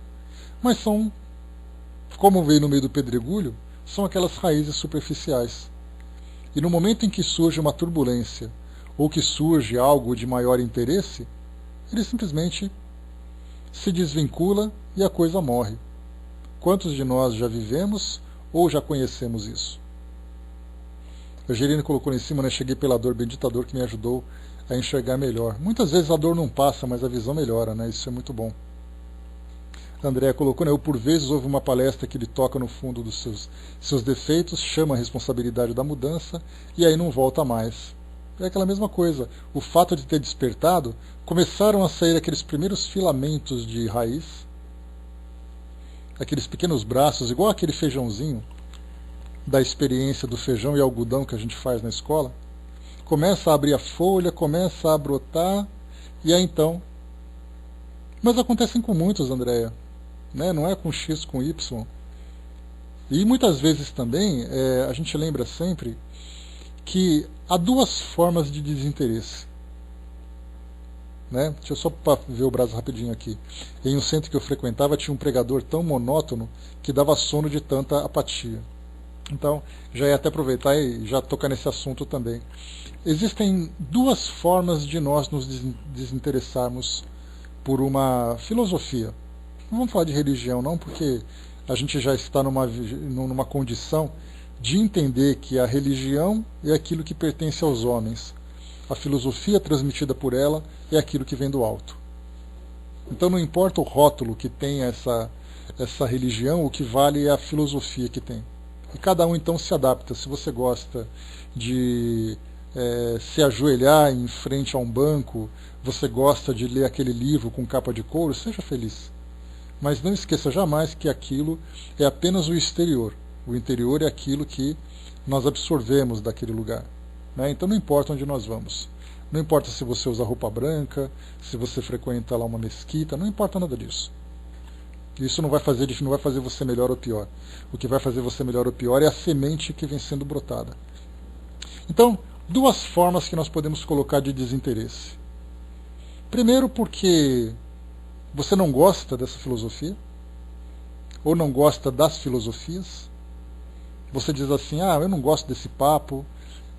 mas são, como veio no meio do pedregulho, são aquelas raízes superficiais. E no momento em que surge uma turbulência, ou que surge algo de maior interesse, ele simplesmente se desvincula e a coisa morre. Quantos de nós já vivemos ou já conhecemos isso? A Gerine colocou lá em cima, né? Cheguei pela dor, bendita dor que me ajudou a enxergar melhor. Muitas vezes a dor não passa, mas a visão melhora, né? Isso é muito bom. A Andréa colocou, né? Eu por vezes ouve uma palestra que ele toca no fundo dos seus defeitos, chama a responsabilidade da mudança e aí não volta mais. É aquela mesma coisa. O fato de ter despertado, começaram a sair aqueles primeiros filamentos de raiz, aqueles pequenos braços, igual aquele feijãozinho da experiência do feijão e algodão que a gente faz na escola. Começa a abrir a folha, começa a brotar, e aí então... Mas acontecem com muitos, Andréa, né? Não é com X, com Y. E muitas vezes também, a gente lembra sempre que há duas formas de desinteresse. Né? Deixa eu só ver o braço rapidinho aqui. Em um centro que eu frequentava tinha um pregador tão monótono que dava sono de tanta apatia. Então, já ia até aproveitar e já tocar nesse assunto também. Existem duas formas de nós nos desinteressarmos por uma filosofia. Não vamos falar de religião não, porque a gente já está numa condição de entender que a religião é aquilo que pertence aos homens. A filosofia transmitida por ela é aquilo que vem do alto. Então não importa o rótulo que tem essa religião, o que vale é a filosofia que tem. E cada um então se adapta. Se você gosta de se ajoelhar em frente a um banco, você gosta de ler aquele livro com capa de couro, seja feliz. Mas não esqueça jamais que aquilo é apenas o exterior. O interior é aquilo que nós absorvemos daquele lugar. Né? Então não importa onde nós vamos. Não importa se você usa roupa branca, se você frequenta lá uma mesquita, não importa nada disso. Isso não vai fazer você melhor ou pior. O que vai fazer você melhor ou pior é a semente que vem sendo brotada. Então, duas formas que nós podemos colocar de desinteresse. Primeiro, porque você não gosta dessa filosofia, ou não gosta das filosofias. Você diz assim, eu não gosto desse papo,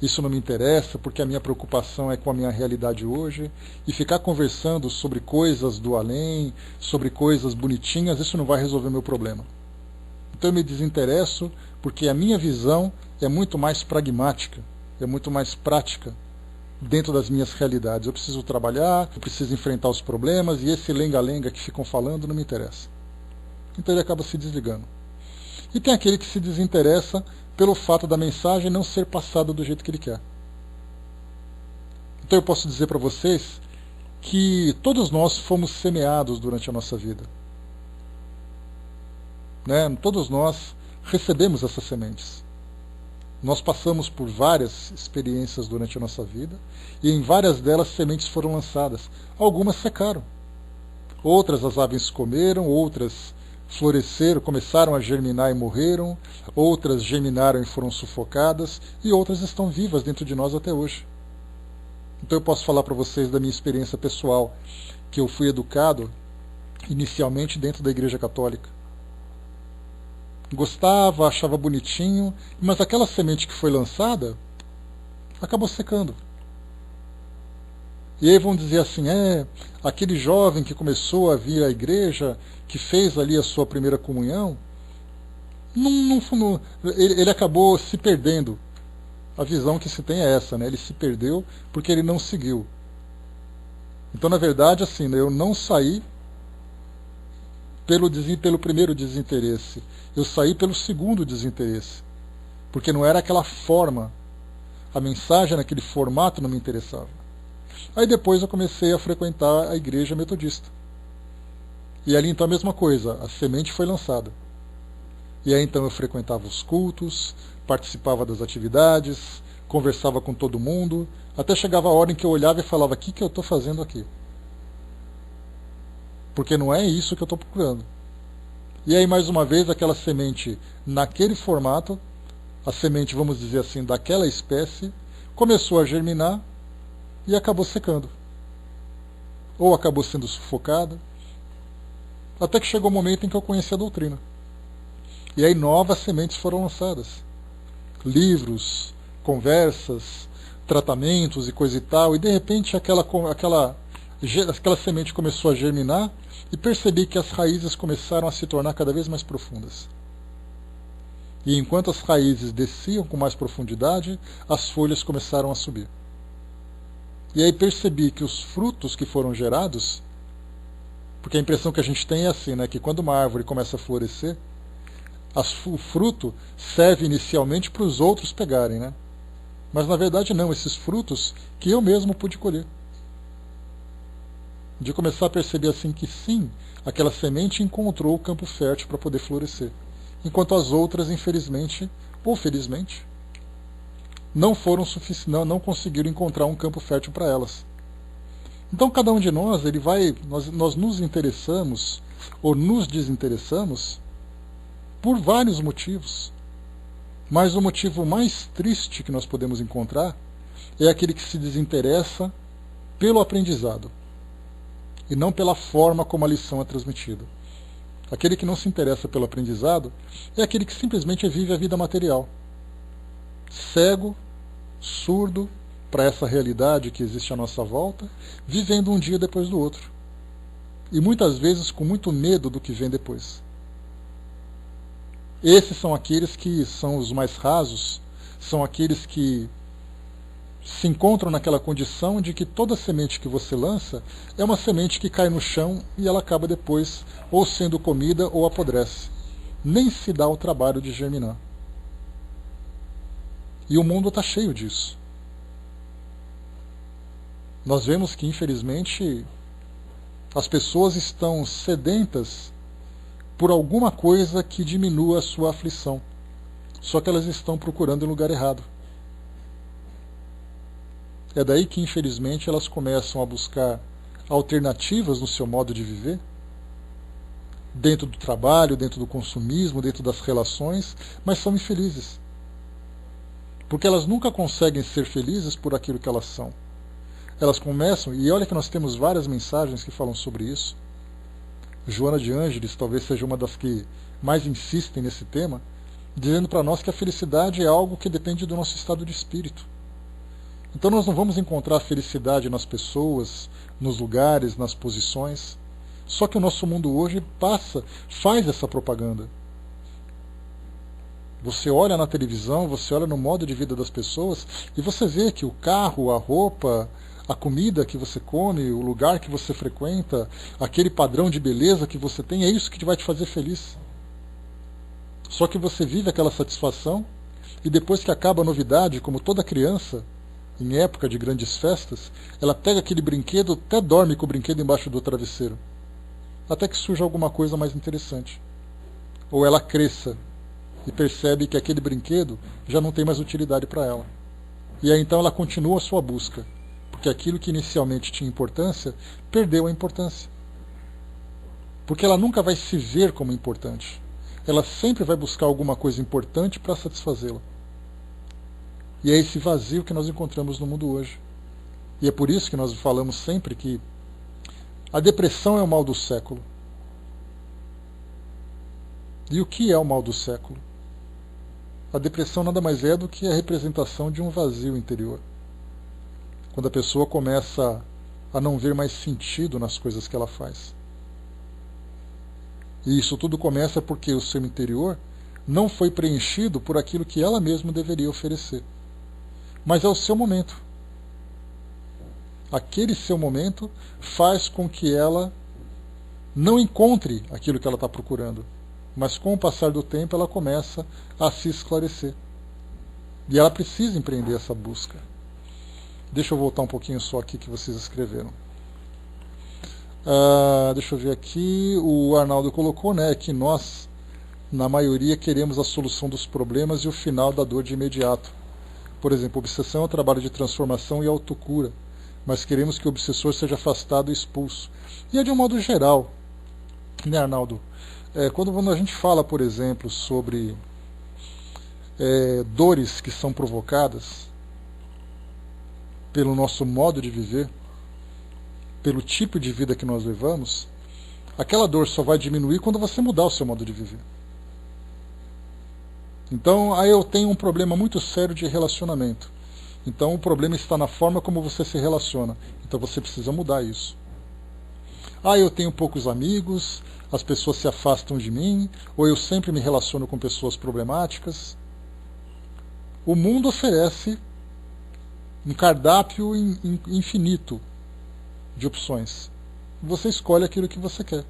isso não me interessa, porque a minha preocupação é com a minha realidade hoje, e ficar conversando sobre coisas do além, sobre coisas bonitinhas, isso não vai resolver meu problema. Então eu me desinteresso porque a minha visão é muito mais pragmática, é muito mais prática dentro das minhas realidades. Eu preciso trabalhar, eu preciso enfrentar os problemas, e esse lenga-lenga que ficam falando não me interessa. Então ele acaba se desligando. E tem aquele que se desinteressa pelo fato da mensagem não ser passada do jeito que ele quer. Então eu posso dizer para vocês que todos nós fomos semeados durante a nossa vida. Né? Todos nós recebemos essas sementes. Nós passamos por várias experiências durante a nossa vida, e em várias delas sementes foram lançadas. Algumas secaram. Outras as aves comeram, outras floresceram, começaram a germinar e morreram, outras germinaram e foram sufocadas, e outras estão vivas dentro de nós até hoje. Então eu posso falar para vocês da minha experiência pessoal, que eu fui educado inicialmente dentro da Igreja Católica. Gostava, achava bonitinho, mas aquela semente que foi lançada acabou secando. E aí vão dizer assim, aquele jovem que começou a vir à igreja, que fez ali a sua primeira comunhão, ele acabou se perdendo. A visão que se tem é essa, né? Ele se perdeu porque ele não seguiu. Então, na verdade, assim, eu não saí pelo primeiro desinteresse, eu saí pelo segundo desinteresse, porque não era aquela forma, a mensagem naquele formato não me interessava. Aí depois eu comecei a frequentar a igreja metodista. E ali então a mesma coisa, a semente foi lançada. E aí então eu frequentava os cultos, participava das atividades, conversava com todo mundo, até chegava a hora em que eu olhava e falava, o que eu estou fazendo aqui? Porque não é isso que eu estou procurando. E aí mais uma vez aquela semente naquele formato, a semente, vamos dizer assim, daquela espécie, começou a germinar e acabou secando. Ou acabou sendo sufocada, até que chegou o momento em que eu conheci a doutrina. E aí novas sementes foram lançadas. Livros, conversas, tratamentos e coisa e tal, e de repente aquela aquela semente começou a germinar e percebi que as raízes começaram a se tornar cada vez mais profundas. E enquanto as raízes desciam com mais profundidade, as folhas começaram a subir. E aí percebi que os frutos que foram gerados, porque a impressão que a gente tem é assim, né, que quando uma árvore começa a florescer, o fruto serve inicialmente para os outros pegarem, né? Mas na verdade não, esses frutos que eu mesmo pude colher. De começar a perceber assim que sim, aquela semente encontrou o campo fértil para poder florescer. Enquanto as outras, infelizmente, ou felizmente, não conseguiram encontrar um campo fértil para elas. Então cada um de nós, nós nos interessamos ou nos desinteressamos por vários motivos. Mas o motivo mais triste que nós podemos encontrar é aquele que se desinteressa pelo aprendizado e não pela forma como a lição é transmitida. Aquele que não se interessa pelo aprendizado é aquele que simplesmente vive a vida material, cego, surdo para essa realidade que existe à nossa volta, vivendo um dia depois do outro. E muitas vezes com muito medo do que vem depois. Esses são aqueles que são os mais rasos, são aqueles que se encontram naquela condição de que toda semente que você lança é uma semente que cai no chão e ela acaba depois ou sendo comida ou apodrece. Nem se dá o trabalho de germinar. E o mundo está cheio disso. Nós vemos que, infelizmente, as pessoas estão sedentas por alguma coisa que diminua a sua aflição. Só que elas estão procurando em lugar errado. É daí que, infelizmente, elas começam a buscar alternativas no seu modo de viver, dentro do trabalho, dentro do consumismo, dentro das relações, mas são infelizes. Porque elas nunca conseguem ser felizes por aquilo que elas são. Elas começam, e olha que nós temos várias mensagens que falam sobre isso. Joana de Ângeles talvez seja uma das que mais insistem nesse tema, dizendo para nós que a felicidade é algo que depende do nosso estado de espírito. Então nós não vamos encontrar felicidade nas pessoas, nos lugares, nas posições. Só que o nosso mundo hoje faz essa propaganda. Você olha na televisão, você olha no modo de vida das pessoas e você vê que o carro, a roupa, a comida que você come, o lugar que você frequenta, aquele padrão de beleza que você tem, é isso que vai te fazer feliz. Só que você vive aquela satisfação e depois que acaba a novidade, como toda criança, em época de grandes festas, ela pega aquele brinquedo, até dorme com o brinquedo embaixo do travesseiro. Até que surja alguma coisa mais interessante. Ou ela cresça e percebe que aquele brinquedo já não tem mais utilidade para ela. E aí então ela continua a sua busca. Porque aquilo que inicialmente tinha importância, perdeu a importância. Porque ela nunca vai se ver como importante. Ela sempre vai buscar alguma coisa importante para satisfazê-la. E é esse vazio que nós encontramos no mundo hoje. E é por isso que nós falamos sempre que a depressão é o mal do século. E o que é o mal do século? A depressão nada mais é do que a representação de um vazio interior. Quando a pessoa começa a não ver mais sentido nas coisas que ela faz. E isso tudo começa porque o seu interior não foi preenchido por aquilo que ela mesma deveria oferecer. Mas é o seu momento. Aquele seu momento faz com que ela não encontre aquilo que ela está procurando. Mas com o passar do tempo ela começa a se esclarecer. E ela precisa empreender essa busca. Deixa eu voltar um pouquinho só aqui que vocês escreveram. Deixa eu ver aqui. O Arnaldo colocou, né, que nós, na maioria, queremos a solução dos problemas e o final da dor de imediato. Por exemplo, obsessão é um trabalho de transformação e autocura, mas queremos que o obsessor seja afastado e expulso. E é de um modo geral, né, Arnaldo? Quando a gente fala, por exemplo, sobre dores que são provocadas pelo nosso modo de viver, pelo tipo de vida que nós levamos, aquela dor só vai diminuir quando você mudar o seu modo de viver. Então, aí eu tenho um problema muito sério de relacionamento. Então, o problema está na forma como você se relaciona. Então, você precisa mudar isso. Ah, eu tenho poucos amigos, as pessoas se afastam de mim, ou eu sempre me relaciono com pessoas problemáticas. O mundo oferece um cardápio infinito de opções. Você escolhe aquilo que você quer.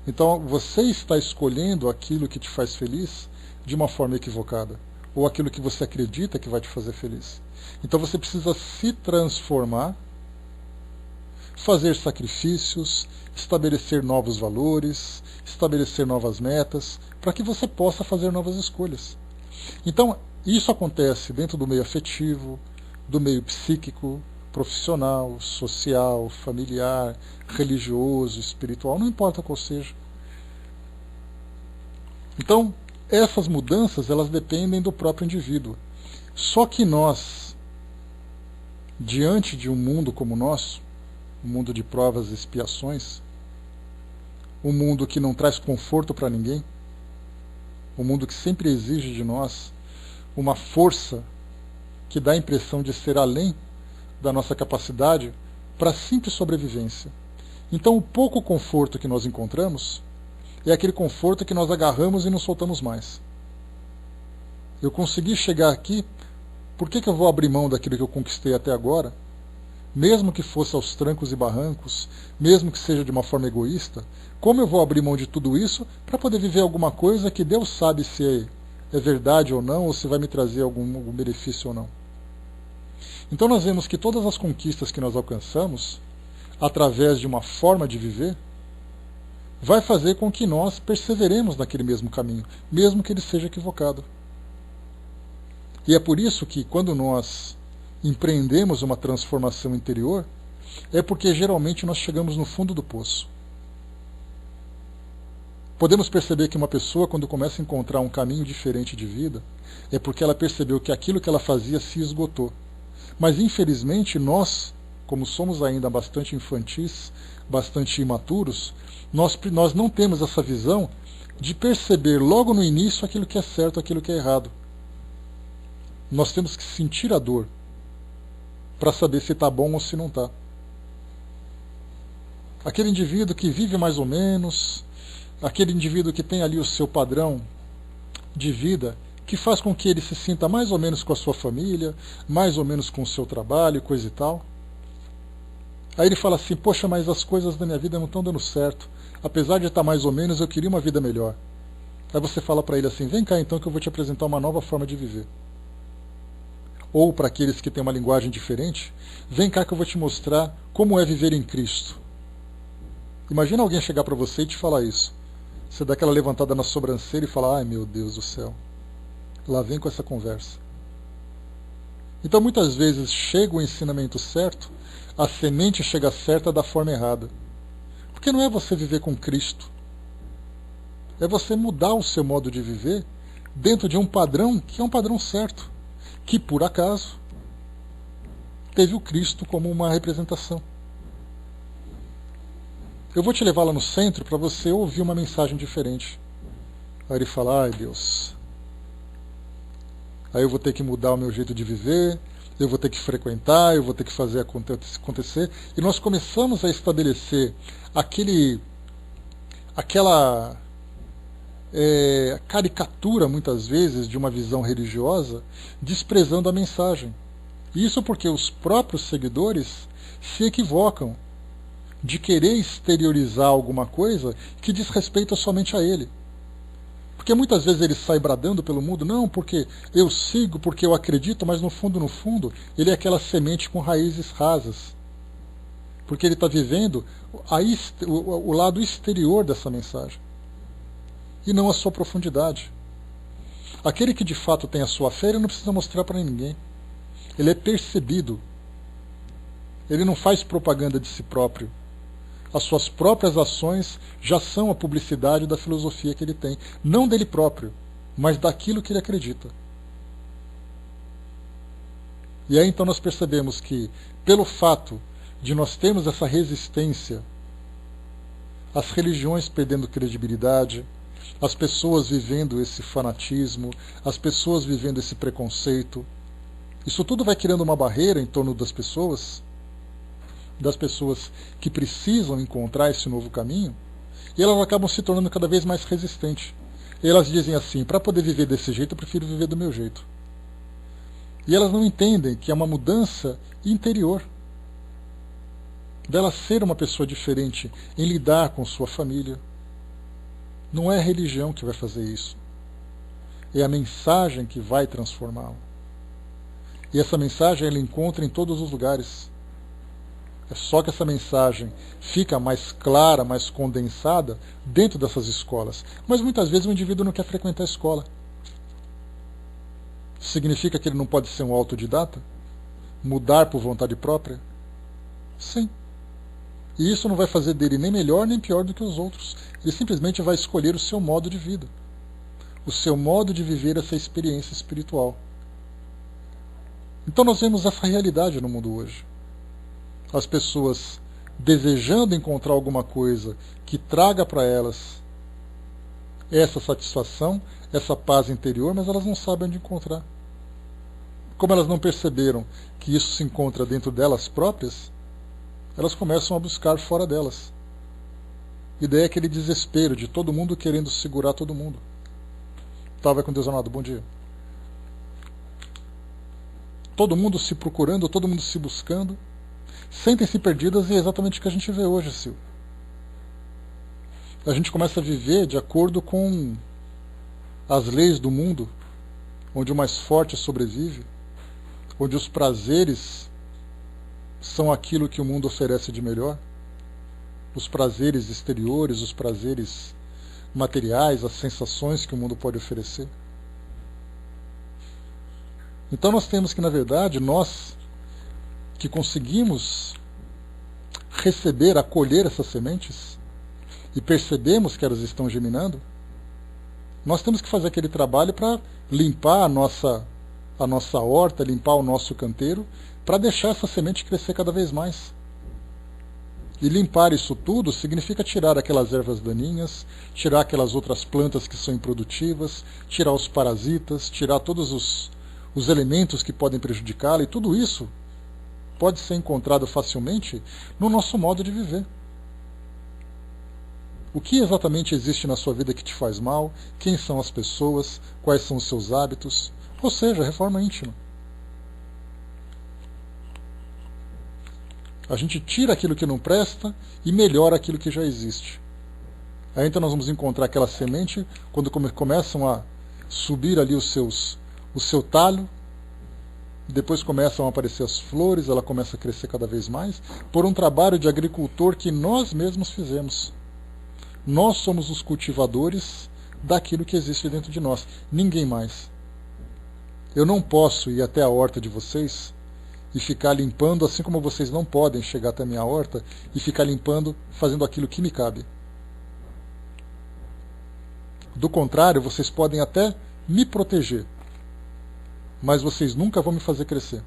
Então, você está escolhendo aquilo que te faz feliz de uma forma equivocada, ou aquilo que você acredita que vai te fazer feliz. Então, você precisa se transformar, fazer sacrifícios, estabelecer novos valores, estabelecer novas metas, para que você possa fazer novas escolhas. Então, isso acontece dentro do meio afetivo, do meio psíquico, profissional, social, familiar, religioso, espiritual, não importa qual seja. Então, essas mudanças, elas dependem do próprio indivíduo. Só que nós, diante de um mundo como o nosso, um mundo de provas e expiações, um mundo que não traz conforto para ninguém, um mundo que sempre exige de nós uma força que dá a impressão de ser além da nossa capacidade para a simples sobrevivência. Então, o pouco conforto que nós encontramos é aquele conforto que nós agarramos e não soltamos mais. Eu consegui chegar aqui, por que eu vou abrir mão daquilo que eu conquistei até agora? Mesmo que fosse aos trancos e barrancos, mesmo que seja de uma forma egoísta, como eu vou abrir mão de tudo isso para poder viver alguma coisa que Deus sabe se é verdade ou não, ou se vai me trazer algum benefício ou não? Então nós vemos que todas as conquistas que nós alcançamos, através de uma forma de viver, vai fazer com que nós perseveremos naquele mesmo caminho, mesmo que ele seja equivocado. E é por isso que quando nós empreendemos uma transformação interior, é porque geralmente nós chegamos no fundo do poço. Podemos perceber que uma pessoa, quando começa a encontrar um caminho diferente de vida, é porque ela percebeu que aquilo que ela fazia se esgotou. Mas, infelizmente, nós, como somos ainda bastante infantis, bastante imaturos, nós não temos essa visão de perceber logo no início aquilo que é certo, aquilo que é errado. Nós temos que sentir a dor para saber se está bom ou se não está. Aquele indivíduo que vive mais ou menos, aquele indivíduo que tem ali o seu padrão de vida, que faz com que ele se sinta mais ou menos com a sua família, mais ou menos com o seu trabalho, coisa e tal. Aí ele fala assim, poxa, mas as coisas da minha vida não estão dando certo. Apesar de estar mais ou menos, eu queria uma vida melhor. Aí você fala para ele assim, vem cá então que eu vou te apresentar uma nova forma de viver. Ou para aqueles que têm uma linguagem diferente, vem cá que eu vou te mostrar como é viver em Cristo. Imagina alguém chegar para você e te falar isso. Você dá aquela levantada na sobrancelha e fala, ai meu Deus do céu. Lá vem com essa conversa. Então muitas vezes chega o ensinamento certo, a semente chega certa da forma errada. Porque não é você viver com Cristo. É você mudar o seu modo de viver dentro de um padrão que é um padrão certo. Que por acaso teve o Cristo como uma representação. Eu vou te levar lá no centro para você ouvir uma mensagem diferente. Aí ele fala, ai Deus... Aí eu vou ter que mudar o meu jeito de viver, eu vou ter que frequentar, eu vou ter que fazer acontecer. E nós começamos a estabelecer aquela caricatura, muitas vezes, de uma visão religiosa, desprezando a mensagem. Isso porque os próprios seguidores se equivocam de querer exteriorizar alguma coisa que diz respeito somente a ele. Porque muitas vezes ele sai bradando pelo mundo, não, porque eu sigo, porque eu acredito, mas no fundo, ele é aquela semente com raízes rasas. Porque ele está vivendo o lado exterior dessa mensagem, e não a sua profundidade. Aquele que de fato tem a sua fé, ele não precisa mostrar para ninguém. Ele é percebido. Ele não faz propaganda de si próprio. As suas próprias ações já são a publicidade da filosofia que ele tem. Não dele próprio, mas daquilo que ele acredita. E aí então nós percebemos que, pelo fato de nós termos essa resistência, as religiões perdendo credibilidade, as pessoas vivendo esse fanatismo, as pessoas vivendo esse preconceito, isso tudo vai criando uma barreira em torno das pessoas, das pessoas que precisam encontrar esse novo caminho, e elas acabam se tornando cada vez mais resistentes. E elas dizem assim: para poder viver desse jeito, eu prefiro viver do meu jeito. E elas não entendem que é uma mudança interior, dela ser uma pessoa diferente em lidar com sua família. Não é a religião que vai fazer isso. É a mensagem que vai transformá-la. E essa mensagem ela encontra em todos os lugares. É só que essa mensagem fica mais clara, mais condensada dentro dessas escolas. Mas muitas vezes o indivíduo não quer frequentar a escola. Significa que ele não pode ser um autodidata? Mudar por vontade própria? Sim. E isso não vai fazer dele nem melhor nem pior do que os outros. Ele simplesmente vai escolher o seu modo de vida. O seu modo de viver essa experiência espiritual. Então nós vemos essa realidade no mundo hoje. As pessoas desejando encontrar alguma coisa que traga para elas essa satisfação, essa paz interior, mas elas não sabem onde encontrar. Como elas não perceberam que isso se encontra dentro delas próprias, elas começam a buscar fora delas. E daí é aquele desespero de todo mundo querendo segurar todo mundo. Tá, vai com Deus amado, bom dia. Todo mundo se procurando, todo mundo se buscando, sentem-se perdidas, e é exatamente o que a gente vê hoje, Sil. A gente começa a viver de acordo com as leis do mundo, onde o mais forte sobrevive, onde os prazeres são aquilo que o mundo oferece de melhor, os prazeres exteriores, os prazeres materiais, as sensações que o mundo pode oferecer. Então nós temos que, na verdade, nós que conseguimos receber, acolher essas sementes e percebemos que elas estão germinando, nós temos que fazer aquele trabalho para limpar a nossa horta, limpar o nosso canteiro, para deixar essa semente crescer cada vez mais. E limpar isso tudo significa tirar aquelas ervas daninhas, tirar aquelas outras plantas que são improdutivas, tirar os parasitas, tirar todos os elementos que podem prejudicá-la, e tudo isso pode ser encontrado facilmente no nosso modo de viver. O que exatamente existe na sua vida que te faz mal? Quem são as pessoas? Quais são os seus hábitos? Ou seja, reforma íntima. A gente tira aquilo que não presta e melhora aquilo que já existe. Aí então nós vamos encontrar aquela semente, quando começam a subir ali o seu talho, depois começam a aparecer as flores, ela começa a crescer cada vez mais, por um trabalho de agricultor que nós mesmos fizemos. Nós somos os cultivadores daquilo que existe dentro de nós, ninguém mais. Eu não posso ir até a horta de vocês e ficar limpando, assim como vocês não podem chegar até a minha horta e ficar limpando, fazendo aquilo que me cabe. Do contrário, vocês podem até me proteger, mas vocês nunca vão me fazer crescer.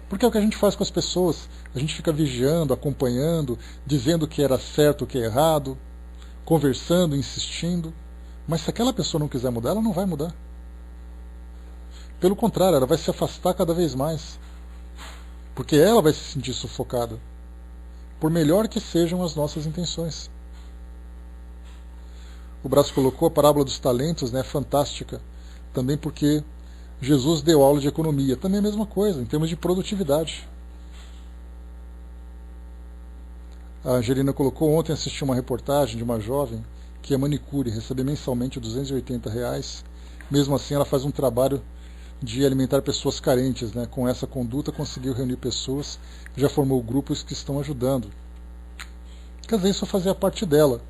Porque é o que a gente faz com as pessoas. A gente fica vigiando, acompanhando, dizendo o que era certo, o que é errado, conversando, insistindo. Mas se aquela pessoa não quiser mudar, ela não vai mudar. Pelo contrário, ela vai se afastar cada vez mais. Porque ela vai se sentir sufocada. Por melhor que sejam as nossas intenções. O Brás colocou a parábola dos talentos, né, fantástica. Também porque Jesus deu aula de economia. Também a mesma coisa, em termos de produtividade. A Angelina colocou: ontem assisti uma reportagem de uma jovem que é manicure, recebe mensalmente R$280. Mesmo assim, ela faz um trabalho de alimentar pessoas carentes, né? Com essa conduta conseguiu reunir pessoas, já formou grupos que estão ajudando. Quer dizer, isso fazia parte dela.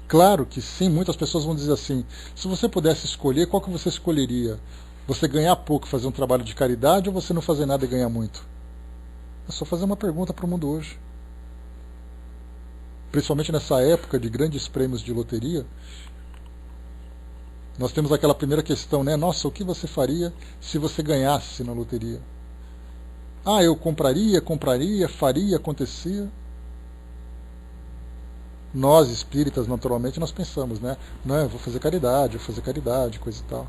Claro que sim, muitas pessoas vão dizer assim: se você pudesse escolher, qual que você escolheria? Você ganhar pouco e fazer um trabalho de caridade, ou você não fazer nada e ganhar muito? É só fazer uma pergunta para o mundo hoje. Principalmente nessa época de grandes prêmios de loteria, nós temos aquela primeira questão, né? Nossa, o que você faria se você ganhasse na loteria? Ah, eu compraria, faria, acontecia. Nós, espíritas, naturalmente, nós pensamos, né? Não, eu vou fazer caridade, coisa e tal.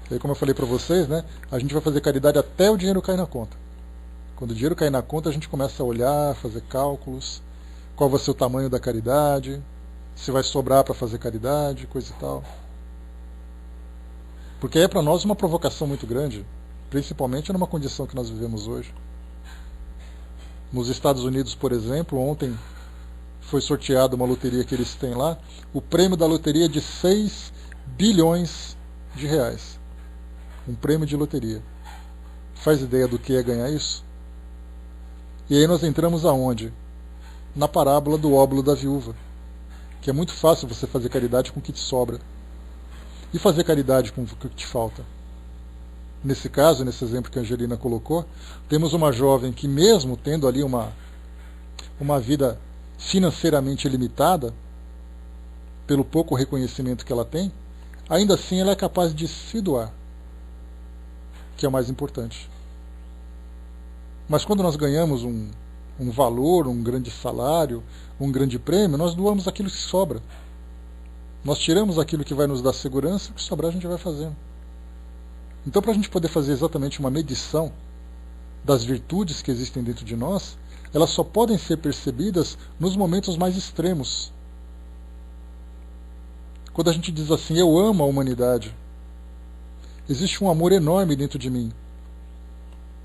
E aí, como eu falei para vocês, né, a gente vai fazer caridade até o dinheiro cair na conta. Quando o dinheiro cair na conta, a gente começa a olhar, fazer cálculos, qual vai ser o tamanho da caridade, se vai sobrar para fazer caridade, coisa e tal. Porque é para nós uma provocação muito grande, principalmente numa condição que nós vivemos hoje. Nos Estados Unidos, por exemplo, ontem foi sorteada uma loteria que eles têm lá, o prêmio da loteria é de 6 bilhões de reais. Um prêmio de loteria. Faz ideia do que é ganhar isso? E aí nós entramos aonde? Na parábola do óbolo da viúva, que é muito fácil você fazer caridade com o que te sobra e fazer caridade com o que te falta. Nesse caso, nesse exemplo que a Angelina colocou, temos uma jovem que, mesmo tendo ali uma vida financeiramente limitada, pelo pouco reconhecimento que ela tem, ainda assim ela é capaz de se doar, que é o mais importante. Mas quando nós ganhamos um valor, um grande salário, um grande prêmio, nós doamos aquilo que sobra. Nós tiramos aquilo que vai nos dar segurança, o que sobrar a gente vai fazendo. Então, para a gente poder fazer exatamente uma medição das virtudes que existem dentro de nós, elas só podem ser percebidas nos momentos mais extremos. Quando a gente diz assim, eu amo a humanidade, existe um amor enorme dentro de mim.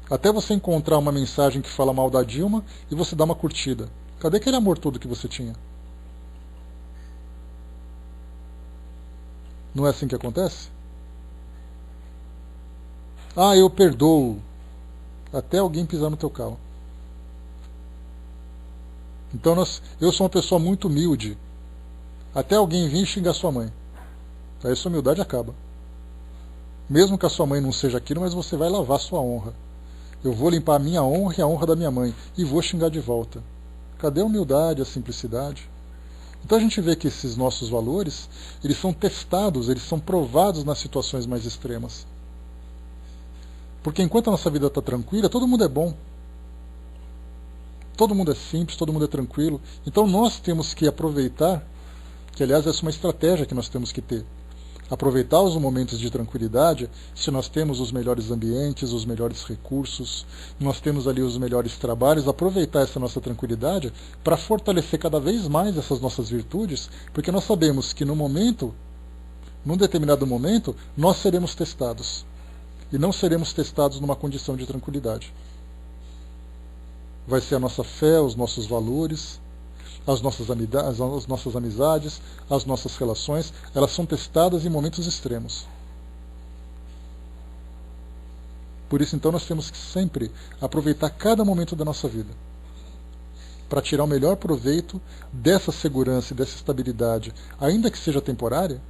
Até você encontrar uma mensagem que fala mal da Dilma e você dá uma curtida. Cadê aquele amor todo que você tinha? Não é assim que acontece? Ah, eu perdoo. Até alguém pisar no teu calo. Então eu sou uma pessoa muito humilde. Até alguém vir xingar sua mãe. Aí sua humildade acaba. Mesmo que a sua mãe não seja aquilo, mas você vai lavar sua honra. Eu vou limpar a minha honra e a honra da minha mãe. E vou xingar de volta. Cadê a humildade, a simplicidade? Então a gente vê que esses nossos valores, eles são testados, eles são provados nas situações mais extremas. Porque enquanto a nossa vida está tranquila, todo mundo é bom. Todo mundo é simples, todo mundo é tranquilo. Então nós temos que aproveitar, que aliás essa é uma estratégia que nós temos que ter. Aproveitar os momentos de tranquilidade, se nós temos os melhores ambientes, os melhores recursos, nós temos ali os melhores trabalhos, aproveitar essa nossa tranquilidade para fortalecer cada vez mais essas nossas virtudes, porque nós sabemos que num determinado momento, nós seremos testados. E não seremos testados numa condição de tranquilidade. Vai ser a nossa fé, os nossos valores, as nossas amizades, as nossas relações, elas são testadas em momentos extremos. Por isso, então, nós temos que sempre aproveitar cada momento da nossa vida para tirar o melhor proveito dessa segurança e dessa estabilidade, ainda que seja temporária,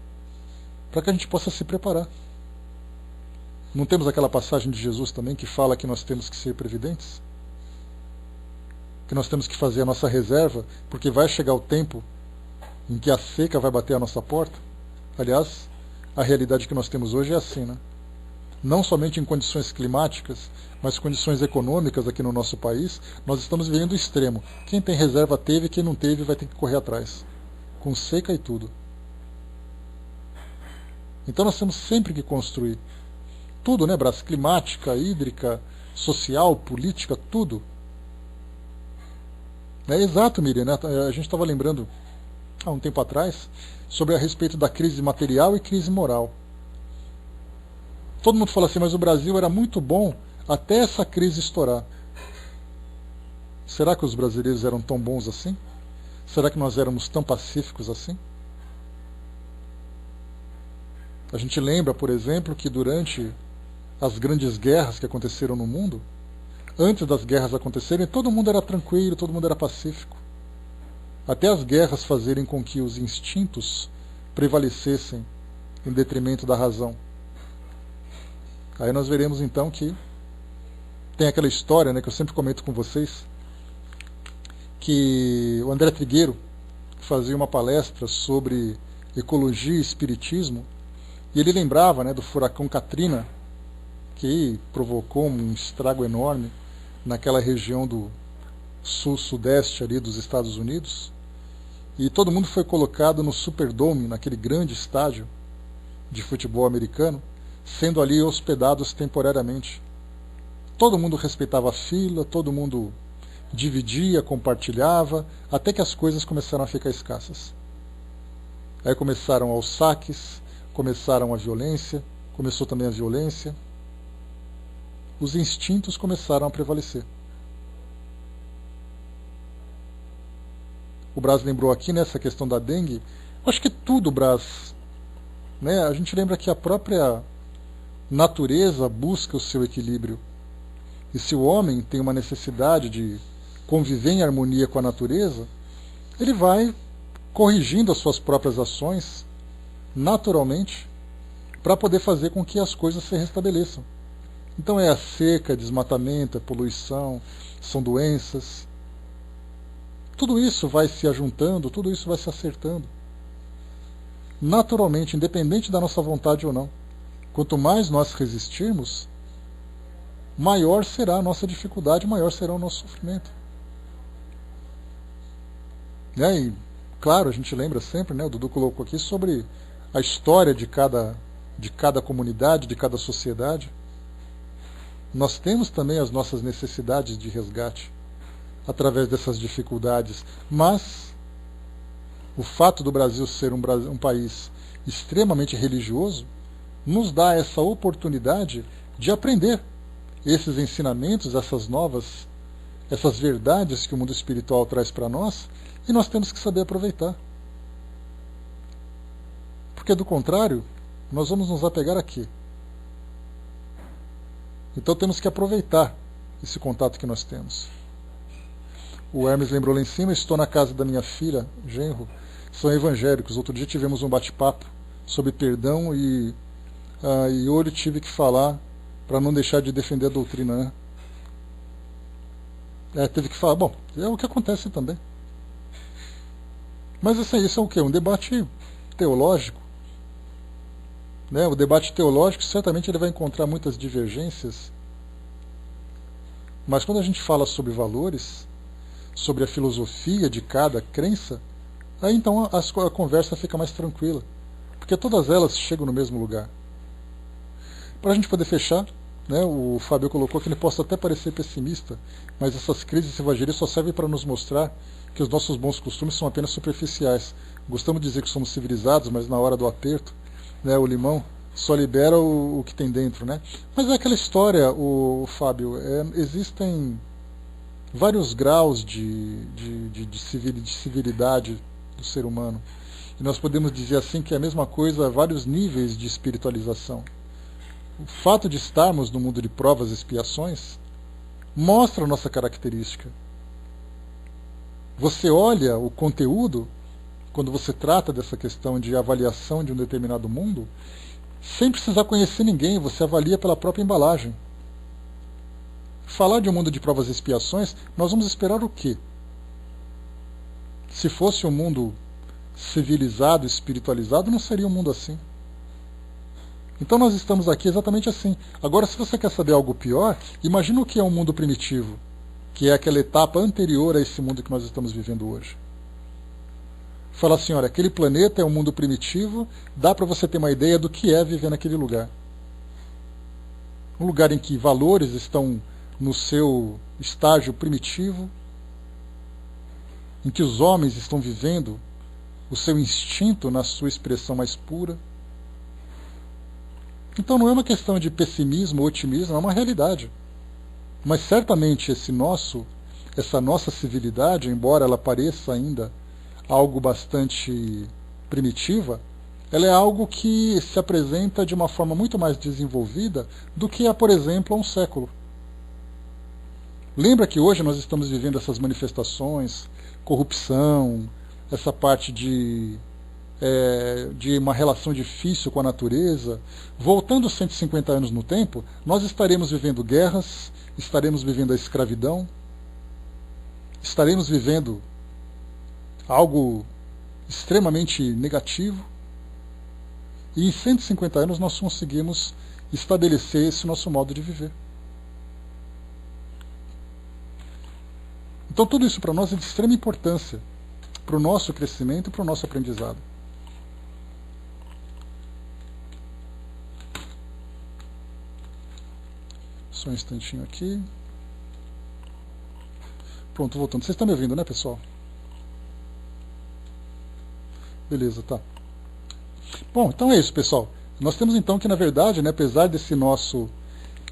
para que a gente possa se preparar. Não temos aquela passagem de Jesus também que fala que nós temos que ser previdentes? Que nós temos que fazer a nossa reserva, porque vai chegar o tempo em que a seca vai bater a nossa porta. Aliás, a realidade que nós temos hoje é assim, né? Não somente em condições climáticas, mas condições econômicas aqui no nosso país, nós estamos vivendo o extremo. Quem tem reserva teve, quem não teve vai ter que correr atrás, com seca e tudo. Então nós temos sempre que construir tudo, né, Brás? Climática, hídrica, social, política, tudo. É exato, Miriam, né? A gente estava lembrando há um tempo atrás sobre a respeito da crise material e crise moral. Todo mundo fala assim, mas o Brasil era muito bom até essa crise estourar. Será que os brasileiros eram tão bons assim? Será que nós éramos tão pacíficos assim? A gente lembra, por exemplo, que durante as grandes guerras que aconteceram no mundo, antes das guerras acontecerem, todo mundo era tranquilo, todo mundo era pacífico. Até as guerras fazerem com que os instintos prevalecessem em detrimento da razão. Aí nós veremos então que tem aquela história, né, que eu sempre comento com vocês, que o André Trigueiro fazia uma palestra sobre ecologia e espiritismo, e ele lembrava, né, do furacão Katrina, que provocou um estrago enorme naquela região do sul-sudeste ali dos Estados Unidos, e todo mundo foi colocado no Superdome, naquele grande estádio de futebol americano, sendo ali hospedados temporariamente. Todo mundo respeitava a fila, todo mundo dividia, compartilhava, até que as coisas começaram a ficar escassas. Aí começaram os saques, começaram a violência, começou também a violência. Os instintos começaram a prevalecer. O Brás lembrou aqui nessa questão da dengue. Acho que tudo, Brás, né? A gente lembra que a própria natureza busca o seu equilíbrio. E se o homem tem uma necessidade de conviver em harmonia com a natureza, ele vai corrigindo as suas próprias ações naturalmente para poder fazer com que as coisas se restabeleçam. Então é a seca, é desmatamento, é poluição, são doenças. Tudo isso vai se ajuntando, tudo isso vai se acertando. Naturalmente, independente da nossa vontade ou não. Quanto mais nós resistirmos, maior será a nossa dificuldade, maior será o nosso sofrimento. E, claro, a gente lembra sempre, né, o Dudu colocou aqui, sobre a história de cada comunidade, de cada sociedade. Nós temos também as nossas necessidades de resgate através dessas dificuldades, mas o fato do Brasil ser um país extremamente religioso nos dá essa oportunidade de aprender esses ensinamentos, essas verdades que o mundo espiritual traz para nós, e nós temos que saber aproveitar. Porque do contrário, nós vamos nos apegar a quê? Então temos que aproveitar esse contato que nós temos. O Hermes lembrou lá em cima: estou na casa da minha filha, genro, são evangélicos. Outro dia tivemos um bate-papo sobre perdão e hoje tive que falar para não deixar de defender a doutrina, né? Teve que falar. Bom, é o que acontece também. Mas isso é o quê? Um debate teológico. Né? O debate teológico, certamente ele vai encontrar muitas divergências. Mas quando a gente fala sobre valores, sobre a filosofia de cada crença, aí então a conversa fica mais tranquila. Porque todas elas chegam no mesmo lugar. Para a gente poder fechar, né, o Fábio colocou que ele possa até parecer pessimista, mas essas crises evangélicas só servem para nos mostrar que os nossos bons costumes são apenas superficiais. Gostamos de dizer que somos civilizados, mas na hora do aperto, né, o limão só libera o que tem dentro. Né? Mas é aquela história, o Fábio, existem vários graus de civilidade do ser humano. E nós podemos dizer assim que é a mesma coisa, vários níveis de espiritualização. O fato de estarmos no mundo de provas e expiações mostra a nossa característica. Você olha o conteúdo, quando você trata dessa questão de avaliação de um determinado mundo, sem precisar conhecer ninguém, você avalia pela própria embalagem. Falar de um mundo de provas e expiações, nós vamos esperar o quê? Se fosse um mundo civilizado, espiritualizado, não seria um mundo assim. Então nós estamos aqui exatamente assim. Agora, se você quer saber algo pior, imagina o que é um mundo primitivo, que é aquela etapa anterior a esse mundo que nós estamos vivendo hoje. Fala assim, olha, aquele planeta é um mundo primitivo, dá para você ter uma ideia do que é viver naquele lugar. Um lugar em que valores estão no seu estágio primitivo, em que os homens estão vivendo o seu instinto na sua expressão mais pura. Então não é uma questão de pessimismo ou otimismo, é uma realidade. Mas certamente essa nossa civilidade, embora ela pareça ainda algo bastante primitiva, ela é algo que se apresenta de uma forma muito mais desenvolvida do que há, por exemplo, há um século. Lembra que hoje nós estamos vivendo essas manifestações, corrupção, essa parte de uma relação difícil com a natureza. Voltando 150 anos no tempo, nós estaremos vivendo guerras, estaremos vivendo a escravidão, estaremos vivendo algo extremamente negativo, e em 150 anos nós conseguimos estabelecer esse nosso modo de viver. Então tudo isso para nós é de extrema importância, para o nosso crescimento e para o nosso aprendizado. Só um instantinho aqui. Pronto, voltando. Vocês estão me ouvindo, né, pessoal? Beleza, tá. Bom, então é isso, pessoal. Nós temos então que, na verdade, né, apesar desse nosso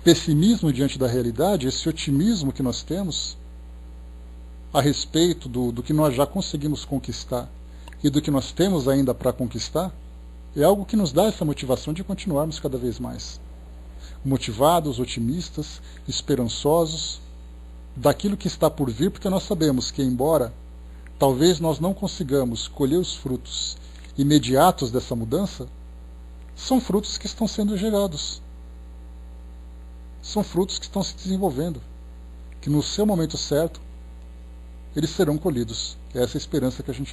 pessimismo diante da realidade, esse otimismo que nós temos a respeito do que nós já conseguimos conquistar e do que nós temos ainda para conquistar, é algo que nos dá essa motivação de continuarmos cada vez mais motivados, otimistas, esperançosos daquilo que está por vir, porque nós sabemos que, embora talvez nós não consigamos colher os frutos imediatos dessa mudança, são frutos que estão sendo gerados. São frutos que estão se desenvolvendo, que no seu momento certo eles serão colhidos. É essa a esperança que a gente